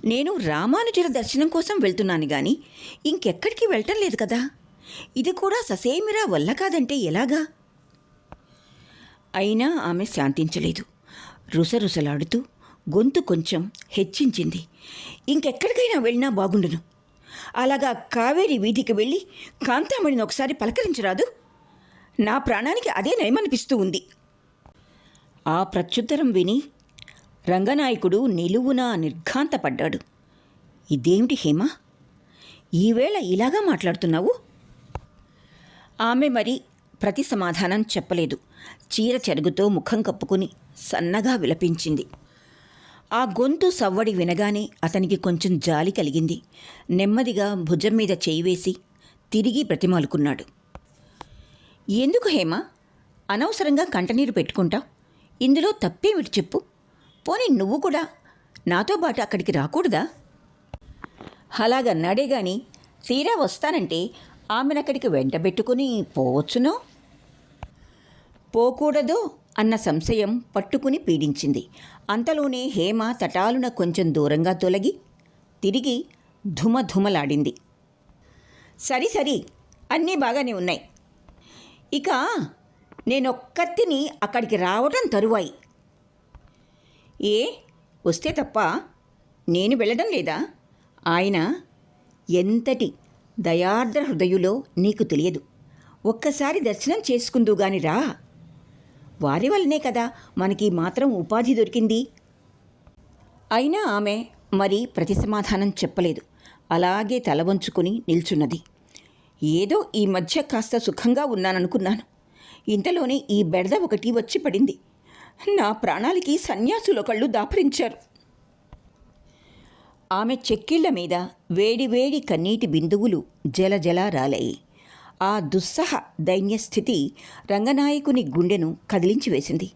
నేను రామానుజుల దర్శనం కోసం వెళ్తున్నాను కానీ ఇంకెక్కడికి వెళ్ళటం లేదు కదా. ఇది కూడా ససేమిరా వల్ల కాదంటే ఎలాగా? అయినా ఆమె శాంతించలేదు. రుసరుసలాడుతూ గొంతు కొంచెం హెచ్చించింది. ఇంకెక్కడికైనా వెళ్ళినా బాగుండును. అలాగా కావేరి వీధికి వెళ్ళి కాంతామణిని ఒకసారి పలకరించరాదు? నా ప్రాణానికి అదే నయమనిపిస్తూ ఉంది. ఆ ప్రత్యుత్తరం విని రంగనాయకుడు నిలువునా నిర్ఘాంతపడ్డాడు. ఇదేమిటి హేమ, ఈవేళ ఇలాగా మాట్లాడుతున్నావు? ఆమె మరి ప్రతి సమాధానం చెప్పలేదు. చీర చెరుగుతో ముఖం కప్పుకుని సన్నగా విలపించింది. ఆ గొంతు సవ్వడి వినగానే అతనికి కొంచెం జాలి కలిగింది. నెమ్మదిగా భుజం మీద చేయి వేసి తిరిగి బ్రతిమాలుకున్నాడు. ఎందుకు హేమ అనవసరంగా కంటనీరు పెట్టుకుంటావు? ఇందులో తప్పేమిటి చెప్పు? పోనీ నువ్వు కూడా నాతో పాటు అక్కడికి రాకూడదా? అలాగన్నాడే గాని తీరా వస్తానంటే ఆమెనక్కడికి వెంటబెట్టుకుని పోవచ్చునో పోకూడదో అన్న సంశయం పట్టుకుని పీడించింది. అంతలోనే హేమ తటాలున కొంచెం దూరంగా తొలగి తిరిగి ధుమధుమలాడింది. సరి సరి, అన్నీ బాగానే ఉన్నాయి. ఇక నేనొక్కత్తిని అక్కడికి రావటం తరువాయి. ఏ వస్తే తప్ప నేను వెళ్ళడం లేదా? ఆయన ఎంతటి దయార్ద్ర హృదయులో నీకు తెలియదు. ఒక్కసారి దర్శనం చేసుకుందుగాని రా. వారి వల్లనే కదా మనకి మాత్రం ఉపాధి దొరికింది. అయినా ఆమె మరి ప్రతి సమాధానం చెప్పలేదు. అలాగే తల వంచుకుని నిల్చున్నది. ఏదో ఈ మధ్య కాస్త సుఖంగా ఉన్నాననుకున్నాను. ఇంతలోనే ఈ బెడద ఒకటి వచ్చి పడింది. నా ప్రాణాలకి సన్యాసుల కళ్ళు దాపరించారు. ఆమె చెక్కిళ్ల మీద వేడివేడి కన్నీటి బిందువులు జలజల రాలాయి. ఆ దుస్సహ దైన్యస్థితి రంగనాయకుని గుండెను కదిలించి వేసింది.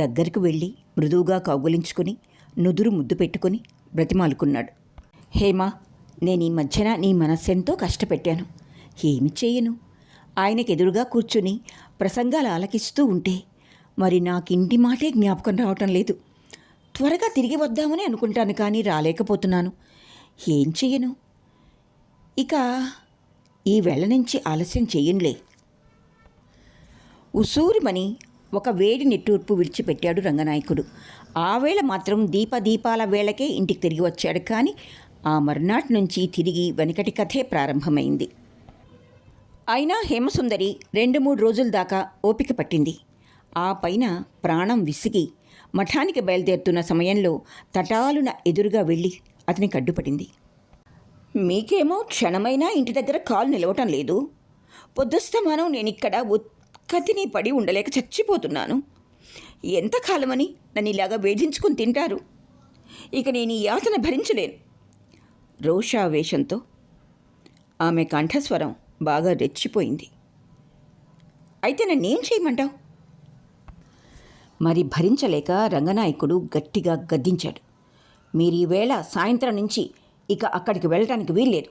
దగ్గరకు వెళ్ళి మృదువుగా కౌగులించుకుని నుదురు ముద్దు పెట్టుకుని బ్రతిమాలుకున్నాడు. హేమా, నేను ఈ మధ్యన నీ మనస్సెంతో కష్టపెట్టాను. ఏమి చేయను? ఆయనకెదురుగా కూర్చుని ప్రసంగాలు ఆలకిస్తూ ఉంటే మరి నాకింటి మాటే జ్ఞాపకం రావటం లేదు. త్వరగా తిరిగి వద్దామని అనుకుంటాను, కానీ రాలేకపోతున్నాను. ఏం చెయ్యను? ఇక ఈ వేళ నుంచి ఆలస్యం చెయ్యనులే. ఉసూరుమని ఒక వేడి నిట్టూర్పు విడిచిపెట్టాడు రంగనాయకుడు. ఆ వేళ మాత్రం దీపాల వేళకే ఇంటికి తిరిగి వచ్చాడు. కానీ ఆ మర్నాటి నుంచి తిరిగి వెనకటి కథే ప్రారంభమైంది. అయినా హేమసుందరి 2-3 రోజుల దాకా ఓపిక పట్టింది. ఆ పైన ప్రాణం విసిగి మఠానికి బయలుదేరుతున్న సమయంలో తటాలున ఎదురుగా వెళ్ళి అతనికి అడ్డుపడింది. మీకేమో క్షణమైనా ఇంటి దగ్గర కాలు నిలవటం లేదు. పొద్దుస్తమానం నేనిక్కడ ఉత్కతిని పడి ఉండలేక చచ్చిపోతున్నాను. ఎంతకాలమని నన్ను ఇలాగా వేధించుకుని తింటారు? ఇక నేను ఈ యాతన భరించలేను. రోషావేశంతో ఆమె కంఠస్వరం బాగా రెచ్చిపోయింది. అయితే నన్నేం చేయమంటావు? మరి భరించలేక రంగనాయకుడు గట్టిగా గద్దించాడు. మీరు ఈవేళ సాయంత్రం నుంచి ఇక అక్కడికి వెళ్ళటానికి వీల్లేదు.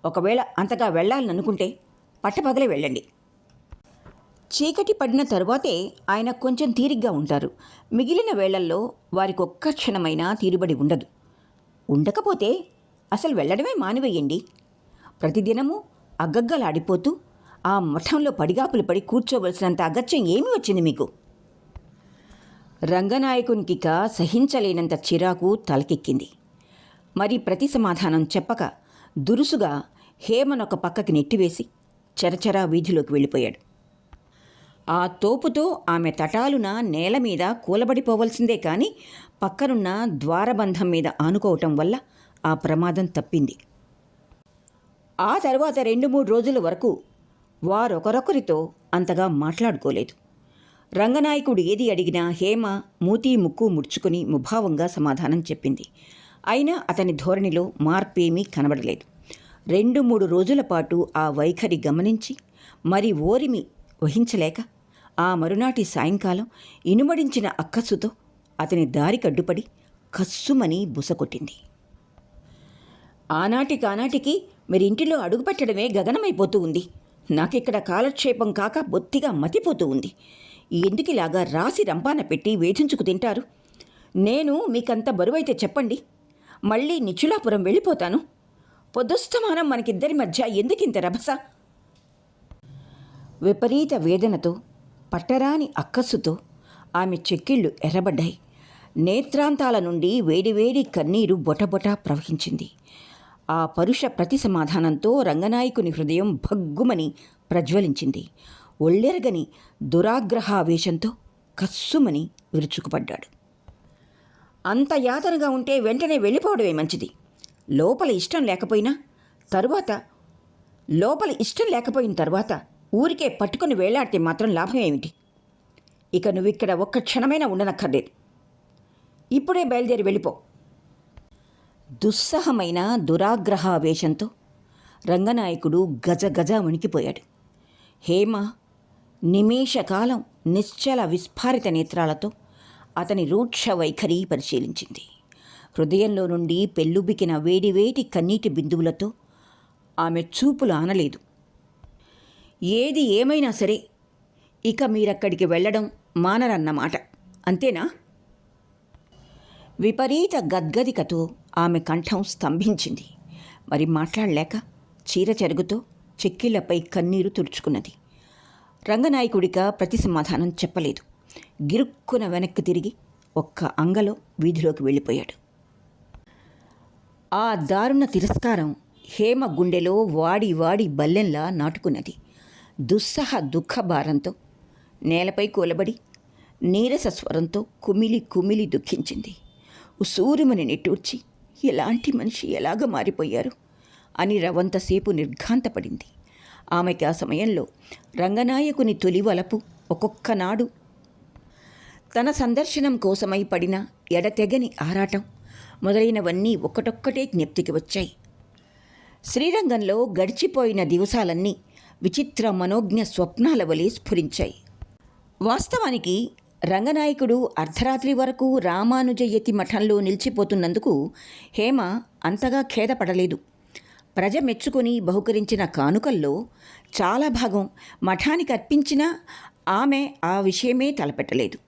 ఒకవేళ అంతగా వెళ్ళాలనుకుంటే పట్టపగలే వెళ్ళండి. చీకటి పడిన తరువాతే ఆయన కొంచెం తీరిగ్గా ఉంటారు. మిగిలిన వేళల్లో వారికి ఒక్క క్షణమైనా తీరుబడి ఉండదు. ఉండకపోతే అసలు వెళ్ళడమే మానివేయండి. ప్రతిదినము అగ్గగ్గలాడిపోతూ ఆ మఠంలో పడిగాపులు పడి కూర్చోవలసినంత అగత్యం ఏమి వచ్చింది మీకు? రంగనాయకునికిక సహించలేనంత చిరాకు తలకెక్కింది. మరి ప్రతి సమాధానం చెప్పక దురుసుగా హేమనొక పక్కకి నెట్టివేసి చరచరా వీధిలోకి వెళ్ళిపోయాడు. ఆ తోపుతో ఆమె తటాలున నేల మీద కూలబడిపోవలసిందే కానీ పక్కనున్న ద్వారబంధం మీద ఆనుకోవటం వల్ల ఆ ప్రమాదం తప్పింది. ఆ తర్వాత 2-3 రోజుల వరకు వారొకరొకరితో అంతగా మాట్లాడుకోలేదు. రంగనాయకుడు ఏది అడిగినా హేమ మూతీ ముక్కు ముడుచుకుని ముభావంగా సమాధానం చెప్పింది. అయినా అతని ధోరణిలో మార్పేమీ కనబడలేదు. 2-3 రోజుల పాటు ఆ వైఖరి గమనించి మరి ఓరిమి వహించలేక ఆ మరునాటి సాయంకాలం ఇనుమడించిన అక్కసుతో అతని దారి కడ్డుపడి కస్సుమని బుసకొట్టింది. ఆనాటికి మీరింటిలో అడుగుపెట్టడమే గగనమైపోతూ ఉంది. నాకిక్కడ కాలక్షేపం కాక బొత్తిగా మతిపోతూ ఉంది. ఎందుకిలాగా రాసి రంపాన పెట్టి వేధించుకు తింటారు? నేను మీకంత బరువైతే చెప్పండి, మళ్ళీ నిచులాపురం వెళ్ళిపోతాను. పొద్దుస్తమానం మనకిద్దరి మధ్య ఎందుకింత రభస? విపరీత వేదనతో పట్టరాని అక్కస్సుతో ఆమె చెక్కిళ్ళు ఎర్రబడ్డాయి. నేత్రాంతాల నుండి వేడివేడి కన్నీరు బొటబొట ప్రవహించింది. ఆ పరుష ప్రతి సమాధానంతో రంగనాయకుని హృదయం భగ్గుమని ప్రజ్వలించింది. ఒళ్ళెరగని దురాగ్రహావేశంతో కస్సుమని విరుచుకుపడ్డాడు. అంత యాతనగా ఉంటే వెంటనే వెళ్ళిపోవడమే మంచిది. లోపల ఇష్టం లేకపోయిన తర్వాత ఊరికే పట్టుకుని వేలాడితే మాత్రం లాభం ఏమిటి? ఇక నువ్విక్కడ ఒక్క క్షణమైనా ఉండనక్కర్లేదు. ఇప్పుడే బయలుదేరి వెళ్ళిపో. దుస్సహమైన దురాగ్రహావేశంతో రంగనాయకుడు గజగజ వణికిపోయాడు. హేమ నిమేషకాలం నిశ్చల విస్ఫారిత నేత్రాలతో అతని రూక్ష వైఖరి పరిశీలించింది. హృదయంలో నుండి పెళ్ళుబికిన వేడివేటి కన్నీటి బిందువులతో ఆమె చూపులు ఆనలేదు. ఏది ఏమైనా సరే ఇక మీరక్కడికి వెళ్ళడం మానరన్నమాట, అంతేనా? విపరీత గద్గదికతో ఆమె కంఠం స్తంభించింది. మరి మాట్లాడలేక చీర చెరుగుతో చెక్కిళ్లపై కన్నీరు తుడుచుకున్నది. రంగనాయకుడిక ప్రతి సమాధానం చెప్పలేదు. గిరుక్కున వెనక్కి తిరిగి ఒక్క అంగలో వీధిలోకి వెళ్ళిపోయాడు. ఆ దారుణ తిరస్కారం హేమ గుండెలో వాడి వాడి బల్లెంలా నాటుకున్నది. దుస్సహ దుఃఖభారంతో నేలపై కూలబడి నీరస స్వరంతో కుమిలి కుమిలి దుఃఖించింది. ఉసూరుమని నిట్టూర్చి ఎలాంటి మనిషి ఎలాగ మారిపోయారు అని రవంతసేపు నిర్ఘాంతపడింది. ఆమెకి ఆ సమయంలో రంగనాయకుని తొలివలపు ఒక్కొక్కనాడు తన సందర్శనం కోసమై పడిన ఎడతెగని ఆరాటం మొదలైనవన్నీ ఒక్కటొక్కటే జ్ఞప్తికి వచ్చాయి. శ్రీరంగంలో గడిచిపోయిన దివసాలన్నీ విచిత్ర మనోజ్ఞ స్వప్నాల వలె స్ఫురించాయి. వాస్తవానికి రంగనాయకుడు అర్ధరాత్రి వరకు రామానుజయతి మఠంలో నిలిచిపోతున్నందుకు హేమ అంతగా ఖేదపడలేదు. ప్రజ మెచ్చుకొని బహుకరించిన కానుకల్లో చాలా భాగం మఠానికి అర్పించినా ఆమె ఆ విషయమే తలపెట్టలేదు.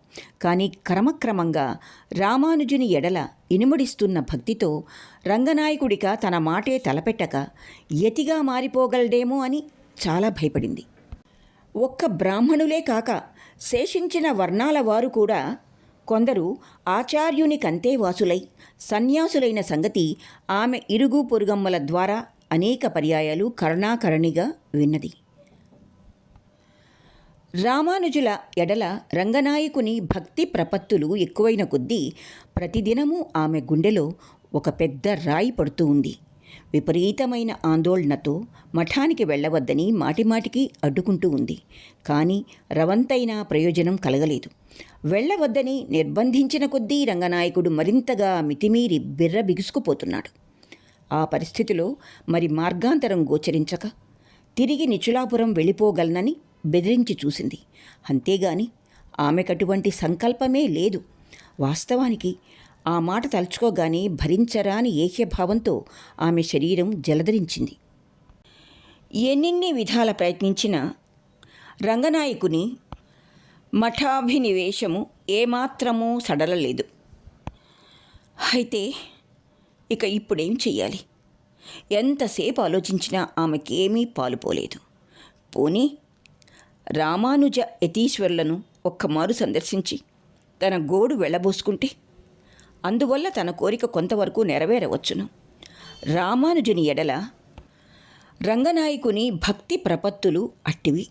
కానీ క్రమక్రమంగా రామానుజుని ఎడల ఇనుమడిస్తున్న భక్తితో రంగనాయకుడిక తన మాటే తలపెట్టక యతిగా మారిపోగలడేమో అని చాలా భయపడింది. ఒక్క బ్రాహ్మణులే కాక శేషించిన వర్ణాల వారు కూడా కొందరు ఆచార్యుని కంతేవాసులై సన్యాసులైన సంగతి ఆమె ఇరుగు పొరుగమ్మల ద్వారా అనేక పర్యాయాలు కరుణాకరణిగా విన్నది. రామానుజుల ఎడల రంగనాయకుని భక్తి ప్రపత్తులు ఎక్కువైన కొద్దీ ప్రతిదినము ఆమె గుండెలో ఒక పెద్ద రాయి పడుతూ ఉంది. విపరీతమైన ఆందోళనతో మఠానికి వెళ్ళవద్దని మాటిమాటికి అడ్డుకుంటూ ఉంది. కానీ రవంతైనా ప్రయోజనం కలగలేదు. వెళ్ళవద్దని నిర్బంధించిన కొద్దీ రంగనాయకుడు మరింతగా మితిమీరి బిర్ర బిగుసుకుపోతున్నాడు. ఆ పరిస్థితిలో మరి మార్గాంతరం గోచరించక తిరిగి నిచులాపురం వెళ్ళిపోగలనని బెదిరించి చూసింది. అంతేగాని ఆమెకటువంటి సంకల్పమే లేదు. వాస్తవానికి ఆ మాట తలుచుకోగానే భరించరాని ఏక్యభావంతో ఆమె శరీరం జలధరించింది. ఎన్నిన్ని విధాల ప్రయత్నించినా రంగనాయకుని మఠాభినివేశము ఏమాత్రమూ సడలలేదు. అయితే ఇక ఇప్పుడేం చెయ్యాలి? ఎంతసేపు ఆలోచించినా ఆమెకేమీ పాలుపోలేదు. పోనీ రామానుజ యతీశ్వరులను ఒక్కమారు సందర్శించి తన గోడు వెళ్ళబోసుకుంటే అందువల్ల తన కోరిక కొంతవరకు నెరవేరవచ్చును. రామానుజుని ఎడల రంగనాయకుని భక్తి ప్రపత్తులు అట్టివి.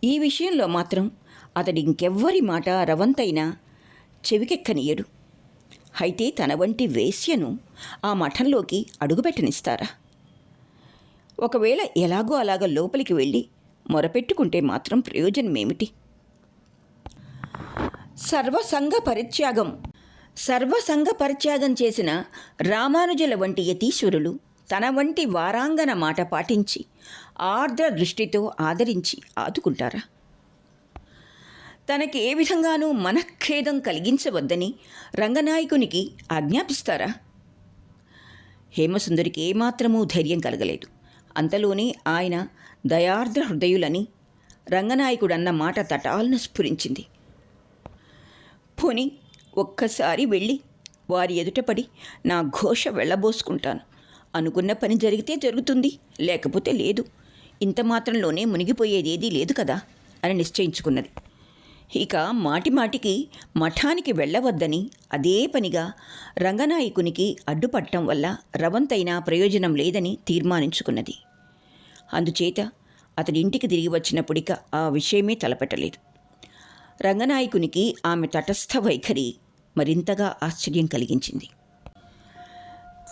ఈ విషయంలో మాత్రం అతడి ఇంకెవ్వరి మాట రవంతైనా చెవికెక్కనీయడు. అయితే తన వంటి వేశ్యను ఆ మఠంలోకి అడుగుపెట్టనిస్తారా? ఒకవేళ ఎలాగో అలాగ లోపలికి వెళ్ళి మొరపెట్టుకుంటే మాత్రం ప్రయోజనమేమిటి? సర్వసంగ పరిత్యాగం చేసిన రామానుజుల వంటి యతీశ్వరులు తన వంటి వారాంగన మాట పాటించి ఆర్ద్ర దృష్టితో ఆదరించి ఆదుకుంటారా? తనకి ఏ విధంగానూ మనఃఖేదం కలిగించవద్దని రంగనాయకునికి ఆజ్ఞాపిస్తారా? హేమసుందరికి ఏమాత్రమూ ధైర్యం కలగలేదు. అంతలోనే ఆయన దయార్ద్ర హృదయులని రంగనాయకుడన్న మాట తటాలను స్ఫురించింది. పోనీ ఒక్కసారి వెళ్ళి వారి ఎదుటపడి నా ఘోష వెళ్ళబోసుకుంటాను. అనుకున్న పని జరిగితే జరుగుతుంది, లేకపోతే లేదు. ఇంత మాత్రంలోనే మునిగిపోయేదేదీ లేదు కదా అని నిశ్చయించుకున్నది. ఇక మాటిమాటికి మఠానికి వెళ్ళవద్దని అదే పనిగా రంగనాయకునికి అడ్డుపట్టడం వల్ల రవంతైనా ప్రయోజనం లేదని తీర్మానించుకున్నది. అందుచేత అతడి ఇంటికి తిరిగి వచ్చినప్పుడిక ఆ విషయమే తలపెట్టలేదు. రంగనాయకునికి ఆమె తటస్థ వైఖరి మరింతగా ఆశ్చర్యం కలిగించింది.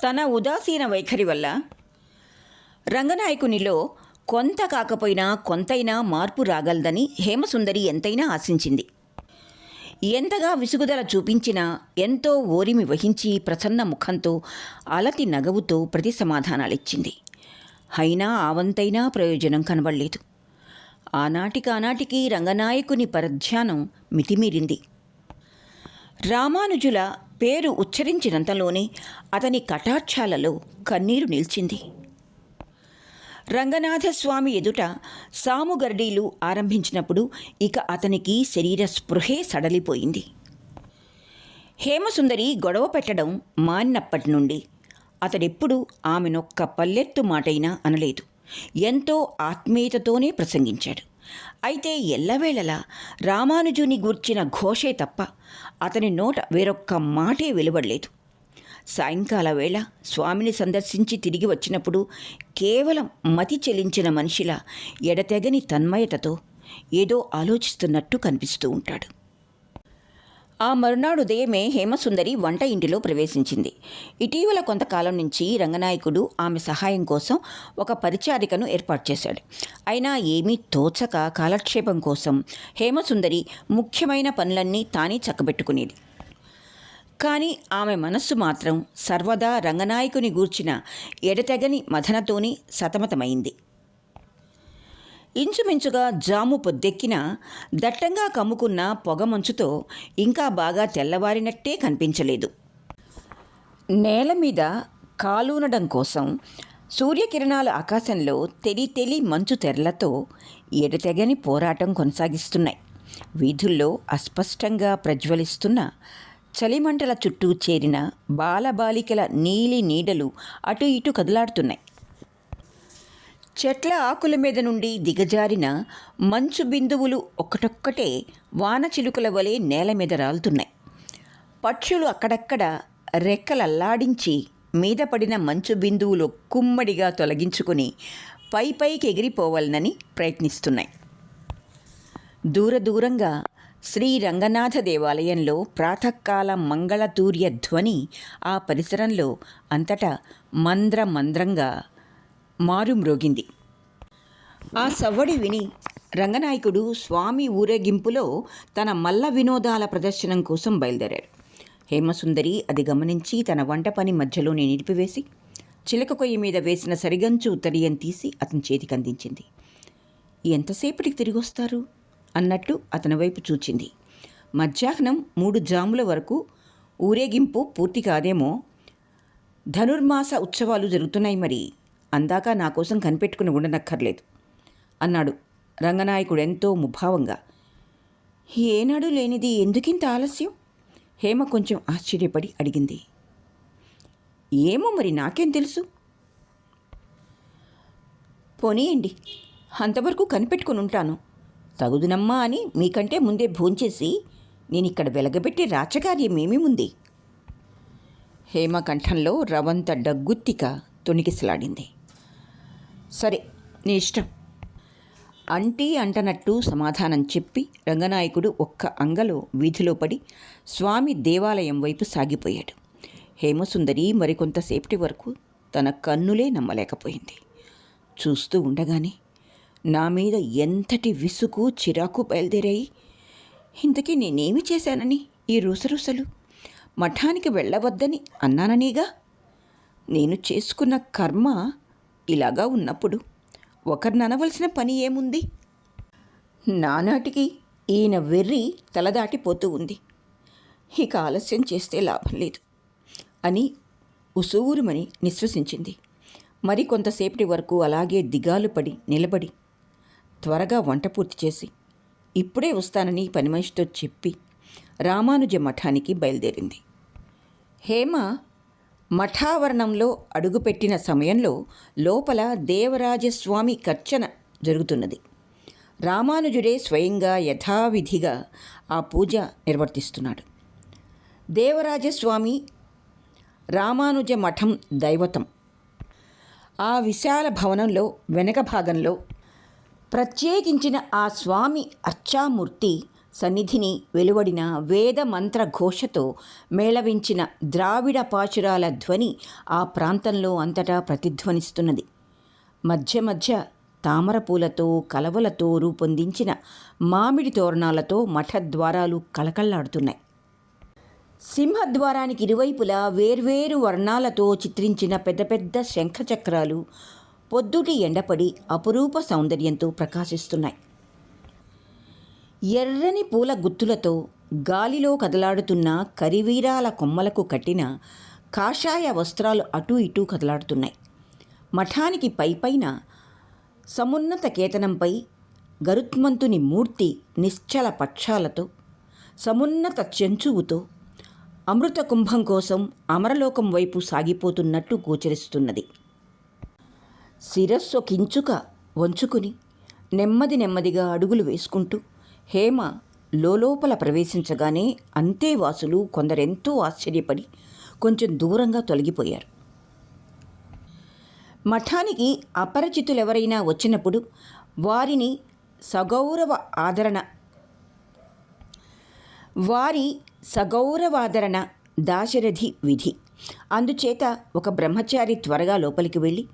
తన ఉదాసీన వైఖరి వల్ల రంగనాయకునిలో కొంత కాకపోయినా కొంతైనా మార్పు రాగలదని హేమసుందరి ఎంతైనా ఆశించింది. ఎంతగా విసుగుదల చూపించినా ఎంతో ఓరిమి వహించి ప్రసన్న ముఖంతో అలతి నగవుతో ప్రతి సమాధానాలిచ్చింది. అయినా ఆవంతైనా ప్రయోజనం కనబడలేదు. ఆనాటికి రంగనాయకుని పరధ్యానం మితిమీరింది. రామానుజుల పేరు ఉచ్చరించినంతలోనే అతని కటాక్షాలలో కన్నీరు నిలిచింది. రంగనాథస్వామి ఎదుట సాముగర్డీలు ఆరంభించినప్పుడు ఇక అతనికి శరీర స్పృహే సడలిపోయింది. హేమసుందరి గొడవ పెట్టడం మానినప్పటి నుండి అతడెప్పుడు ఆమెనొక్క పల్లెత్తు మాటైనా అనలేదు. ఎంతో ఆత్మీయతతోనే ప్రసంగించాడు. అయితే ఎల్లవేళలా రామానుజుని గూర్చిన ఘోషే తప్ప అతని నోట వేరొక్క మాటే వెలువడలేదు. సాయంకాల వేళ స్వామిని సందర్శించి తిరిగి వచ్చినప్పుడు కేవలం మతి చెలించిన మనిషిలా ఎడతెగని తన్మయతతో ఏదో ఆలోచిస్తున్నట్టు కనిపిస్తూ ఉంటాడు. ఆ మరునాడు ఉదయమే హేమసుందరి వంట ఇంటిలో ప్రవేశించింది. ఇటీవల కొంతకాలం నుంచి రంగనాయకుడు ఆమె సహాయం కోసం ఒక పరిచారికను ఏర్పాటు చేశాడు. అయినా ఏమీ తోచక కాలక్షేపం కోసం హేమసుందరి ముఖ్యమైన పనులన్నీ తానే చక్కబెట్టుకునేది. కానీ ఆమె మనస్సు మాత్రం సర్వదా రంగనాయకుని గూర్చిన ఎడతెగని మథనతోనే సతమతమైంది. ఇంచుమించుగా జాము పొద్దెక్కిన దట్టంగా కమ్ముకున్న పొగమంచుతో ఇంకా బాగా తెల్లవారినట్టే కనిపించలేదు. నేల మీద కాలూనడం కోసం సూర్యకిరణాలు ఆకాశంలో తెలి మంచు తెరలతో ఎడతెగని పోరాటం కొనసాగిస్తున్నాయి. వీధుల్లో అస్పష్టంగా ప్రజ్వలిస్తున్న చలిమంటల చుట్టూ చేరిన బాలబాలికల నీలి నీడలు అటు ఇటు కదలాడుతున్నాయి. చెట్ల ఆకుల మీద నుండి దిగజారిన మంచు బిందువులు ఒక్కటొక్కటే వాన చిలుకల వలె నేల మీద రాలుతున్నాయి. పక్షులు అక్కడక్కడ రెక్కలల్లాడించి మీద పడిన మంచు బిందువులు కుమ్మడిగా తొలగించుకుని పైకి ఎగిరిపోవాలనని ప్రయత్నిస్తున్నాయి. దూరంగా శ్రీరంగనాథ దేవాలయంలో ప్రాతకాల మంగళతూర్య ధ్వని ఆ పరిసరంలో అంతటా మంద్రంగా మారుమ్రోగింది. ఆ సవ్వడి విని రంగనాయకుడు స్వామి ఊరేగింపులో తన మల్ల వినోదాల ప్రదర్శనం కోసం బయలుదేరాడు. హేమసుందరి అది గమనించి తన వంట పని మధ్యలోనే నిలిపివేసి చిలక కొయ్యి మీద వేసిన సరిగంచు ఉత్తరీయం తీసి అతని చేతికి అందించింది. ఎంతసేపటికి తిరిగి వస్తారు అన్నట్టు అతని వైపు చూచింది. మధ్యాహ్నం 3 జాముల వరకు ఊరేగింపు పూర్తి కాదేమో. ధనుర్మాస ఉత్సవాలు జరుగుతున్నాయి, మరి అందాక నా కోసం కనిపెట్టుకుని ఉండనక్కర్లేదు అన్నాడు రంగనాయకుడు ఎంతో ముభావంగా. ఏనాడు లేనిది ఎందుకింత ఆలస్యం? హేమ కొంచెం ఆశ్చర్యపడి అడిగింది. ఏమో మరి, నాకేం తెలుసు. పోనీయండి, అంతవరకు కనిపెట్టుకుని ఉంటాను. తగుదునమ్మా అని మీకంటే ముందే భోంచేసి నేనిక్కడ వెలగబెట్టే రాచకార్యమేమీ ఉంది. హేమ కంఠంలో రవంత డగ్గుత్తిక తొణికిసలాడింది. సరే, నీ ఇష్టం అంటనట్టు సమాధానం చెప్పి రంగనాయకుడు ఒక్క అంగలో వీధిలో పడి స్వామి దేవాలయం వైపు సాగిపోయాడు. హేమసుందరి మరికొంతసేపటి వరకు తన కన్నులే నమ్మలేకపోయింది. చూస్తూ ఉండగానే నా మీద ఎంతటి విసుగు చిరాకు బయలుదేరాయి. ఇంతకీ నేనేమి చేశానని ఈ రుసరుసలు? మఠానికి వెళ్ళవద్దని అన్నాననేగా. నేను చేసుకున్న కర్మ ఇలాగా ఉన్నప్పుడు ఒకరిననవలసిన పని ఏముంది? నానాటికి ఈయన వెర్రి తలదాటిపోతూ ఉంది. ఇక ఆలస్యం చేస్తే లాభం లేదు అని ఉసూరుమని నిశ్వసించింది. మరి కొంతసేపటి వరకు అలాగే దిగాలు పడి నిలబడి త్వరగా వంట పూర్తి చేసి ఇప్పుడే వస్తానని పని మనిషితో చెప్పి రామానుజ మఠానికి బయలుదేరింది. హేమ మఠావరణంలో అడుగుపెట్టిన సమయంలో లోపల దేవరాజస్వామి కర్చన జరుగుతున్నది. రామానుజుడే స్వయంగా యథావిధిగా ఆ పూజ నిర్వర్తిస్తున్నాడు. దేవరాజస్వామి రామానుజ మఠం దైవతం. ఆ విశాల భవనంలో వెనక భాగంలో ప్రత్యేకించిన ఆ స్వామి అర్చామూర్తి సన్నిధిని వెలువడిన వేద మంత్ర ఘోషతో మేళవించిన ద్రావిడ పాశురాల ధ్వని ఆ ప్రాంతంలో అంతటా ప్రతిధ్వనిస్తున్నది. మధ్య మధ్య తామరపూలతో కలవలతో రూపొందించిన మామిడి తోరణాలతో మఠద్వారాలు కళకళ్లాడుతున్నాయి. సింహద్వారానికి ఇరువైపులా వేర్వేరు వర్ణాలతో చిత్రించిన పెద్ద పెద్ద శంఖచక్రాలు పొద్దుటి ఎండపడి అపురూప సౌందర్యంతో ప్రకాశిస్తున్నాయి. ఎర్రని పూల గుత్తులతో గాలిలో కదలాడుతున్న కరివీరాల కొమ్మలకు కట్టిన కాషాయ వస్త్రాలు అటూ ఇటూ కదలాడుతున్నాయి. మఠానికి పైపైన సమున్నత కేతనంపై గరుత్మంతుని మూర్తి నిశ్చల పక్షాలతో సమున్నత చెంచువుతో అమృత కుంభం కోసం అమరలోకం వైపు సాగిపోతున్నట్టు గోచరిస్తున్నది. శిరస్సు కించుక వంచుకుని నెమ్మదిగా అడుగులు వేసుకుంటూ హేమ లోపల ప్రవేశించగానే అంతేవాసులు కొందరెంతో ఆశ్చర్యపడి కొంచెం దూరంగా తొలగిపోయారు. మఠానికి అపరిచితులెవరైనా వచ్చినప్పుడు వారి సగౌరవాదరణ దాశరథి విధి. అందుచేత ఒక బ్రహ్మచారి త్వరగా లోపలికి వెళ్ళి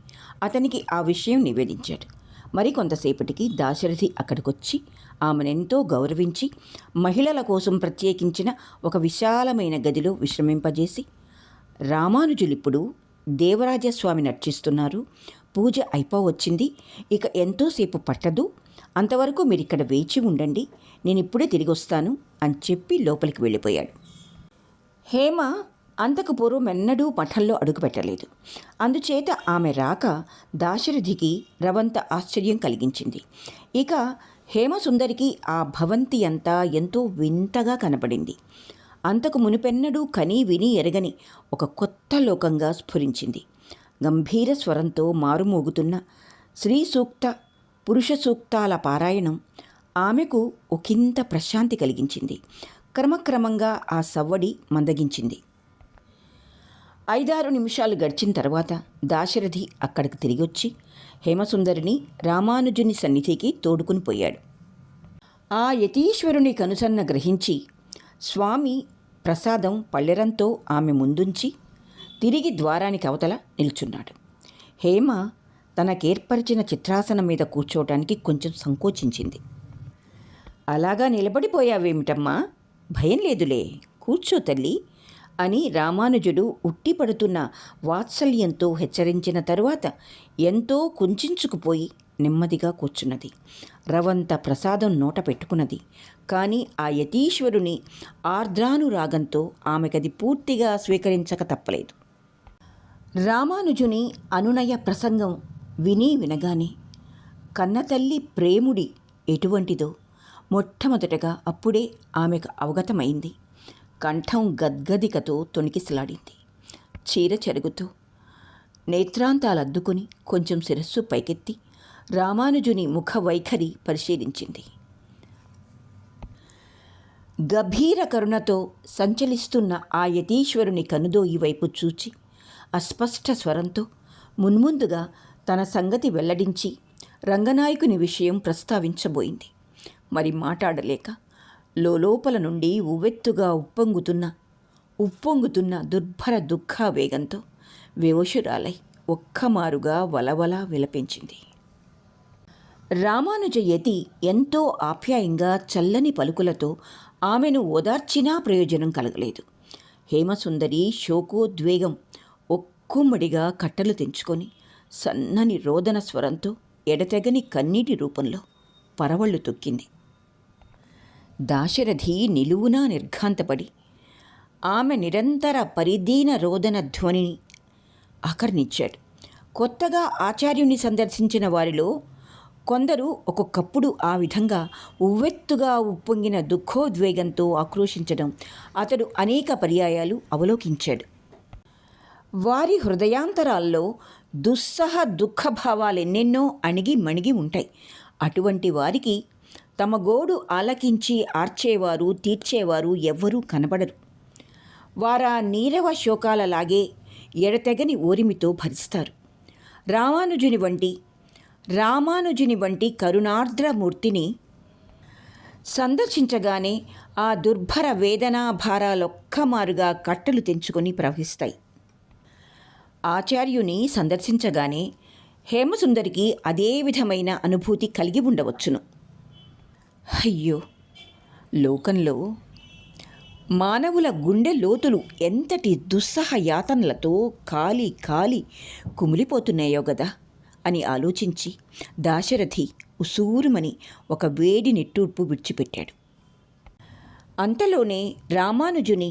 అతనికి ఆ విషయం నివేదించాడు. మరికొంతసేపటికి దాశరథి అక్కడికొచ్చి ఆమెనెంతో గౌరవించి మహిళల కోసం ప్రత్యేకించిన ఒక విశాలమైన గదిలో విశ్రమింపజేసి, రామానుజులిప్పుడు దేవరాజస్వామిని అర్చిస్తున్నారు, పూజ అయిపోవచ్చింది, ఇక ఎంతోసేపు పట్టదు, అంతవరకు మీరిక్కడ వేచి ఉండండి, నేనిప్పుడే తిరిగి వస్తాను అని చెప్పి లోపలికి వెళ్ళిపోయాడు. హేమ అంతకు పూర్వమెన్నడూ మఠంలో అడుగుపెట్టలేదు. అందుచేత ఆమె రాక దాశరథికి రవంత ఆశ్చర్యం కలిగించింది. ఇక హేమసుందరికి ఆ భవంతి అంతా ఎంతో వింతగా కనపడింది. అంతకు మునిపెన్నడూ కనీ విని ఎరగని ఒక కొత్త లోకంగా స్ఫురించింది. గంభీర స్వరంతో మారుమోగుతున్న స్త్రీ సూక్త, పురుష సూక్తాల పారాయణం ఆమెకు ఒకంత ప్రశాంతి కలిగించింది. క్రమక్రమంగా ఆ సవ్వడి మందగించింది. 5-6 నిమిషాలు గడిచిన తర్వాత దాశరథి అక్కడికి తిరిగొచ్చి హేమసుందరిని రామానుజుని సన్నిధికి తోడుకుని పోయాడు. ఆ యతీశ్వరుని కనుసన్న గ్రహించి స్వామి ప్రసాదం పళ్ళెరంతో ఆమె ముందుంచి తిరిగి ద్వారానికి అవతల నిల్చున్నాడు. హేమ తనకేర్పరిచిన చిత్రాసనం మీద కూర్చోవటానికి కొంచెం సంకోచించింది. అలాగా నిలబడిపోయావేమిటమ్మా? భయం లేదులే, కూర్చో తల్లి అని రామానుజుడు ఉట్టిపడుతున్న వాత్సల్యంతో హెచ్చరించిన తరువాత ఎంతో కుంచుకుపోయి నెమ్మదిగా కూర్చున్నది. రవంత ప్రసాదం నోట పెట్టుకున్నది. కానీ ఆ యతీశ్వరుని ఆర్ద్రానురాగంతో ఆమెకది పూర్తిగా స్వీకరించక తప్పలేదు. రామానుజుని అనునయ ప్రసంగం వినగానే కన్నతల్లి ప్రేముడి ఎటువంటిదో మొట్టమొదటగా అప్పుడే ఆమెకు అవగతమైంది. కంఠం గద్గదికతో తొణికిసలాడింది. చీర చెరుగుతూ నేత్రాంతాలద్దుకుని కొంచెం శిరస్సు పైకెత్తి రామానుజుని ముఖ వైఖరి పరిశీలించింది. గభీర కరుణతో సంచలిస్తున్న ఆ యతీశ్వరుని కనుదోయి వైపు చూచి అస్పష్ట స్వరంతో మున్ముందుగా తన సంగతి వెల్లడించి రంగనాయకుని విషయం ప్రస్తావించబోయింది. మరి మాట్లాడలేక లోపల నుండి ఉవ్వెత్తుగా ఉప్పొంగుతున్న దుర్భర దుఃఖావేగంతో వివశురాలై ఒక్కమారుగా వలవలా విలపించింది. రామానుజ యతి ఎంతో ఆప్యాయంగా చల్లని పలుకులతో ఆమెను ఓదార్చినా ప్రయోజనం కలగలేదు. హేమసుందరి శోకోద్వేగం ఒక్కుమ్మడిగా కట్టలు తెంచుకొని సన్నని రోదన స్వరంతో ఎడతెగని కన్నీటి రూపంలో పరవళ్ళు తొక్కింది. దాశరథి నిలువునా నిర్ఘాంతపడి ఆమె నిరంతర పరిదీన రోదన ధ్వనిని ఆకర్ణించాడు. కొత్తగా ఆచార్యుని సందర్శించిన వారిలో కొందరు ఒక్కొక్కప్పుడు ఆ విధంగా ఉవ్వెత్తుగా ఉప్పొంగిన దుఃఖోద్వేగంతో ఆక్రోశించడం అతడు అనేక పర్యాయాలు అవలోకించాడు. వారి హృదయాంతరాల్లో దుస్సహ దుఃఖభావాలెన్నెన్నో అణిగి మణిగి ఉంటాయి. అటువంటి వారికి తమ గోడు ఆలకించి ఆర్చేవారు, తీర్చేవారు ఎవ్వరూ కనబడరు. వారా నీరవ శోకాలలాగే ఎడతెగని ఓరిమితో భరిస్తారు. రామానుజుని వంటి కరుణార్ద్రమూర్తిని సందర్శించగానే ఆ దుర్భర వేదనా భారాలొక్కమారుగా కట్టలు తెంచుకొని ప్రవహిస్తాయి. ఆచార్యుని సందర్శించగానే హేమసుందరికి అదే విధమైన అనుభూతి కలిగి ఉండవచ్చును. అయ్యో, లోకంలో మానవుల గుండె లోతులు ఎంతటి దుస్సహ యాతనలతో కాలి కుమిలిపోతున్నాయో గదా అని ఆలోచించి దాశరథి ఉసూరుమని ఒక వేడి నిట్టూర్పు విడిచిపెట్టాడు. అంతలోనే రామానుజుని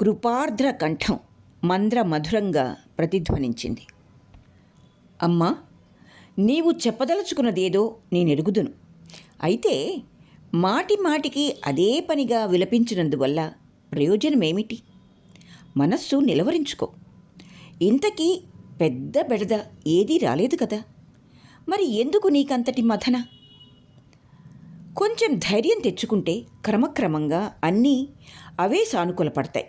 కృపార్ద్ర కంఠం మంద్ర మధురంగా ప్రతిధ్వనించింది. అమ్మా, నీవు చెప్పదలుచుకున్నదేదో నేనెరుగుదును. అయితే మాటి మాటికి అదే పనిగా విలపించినందువల్ల ప్రయోజనమేమిటి? మనస్సు నిలవరించుకో. ఇంతకీ పెద్ద బెడద ఏదీ రాలేదు కదా, మరి ఎందుకు నీకంతటి మథన? కొంచెం ధైర్యం తెచ్చుకుంటే క్రమక్రమంగా అన్నీ అవే సానుకూలపడతాయి.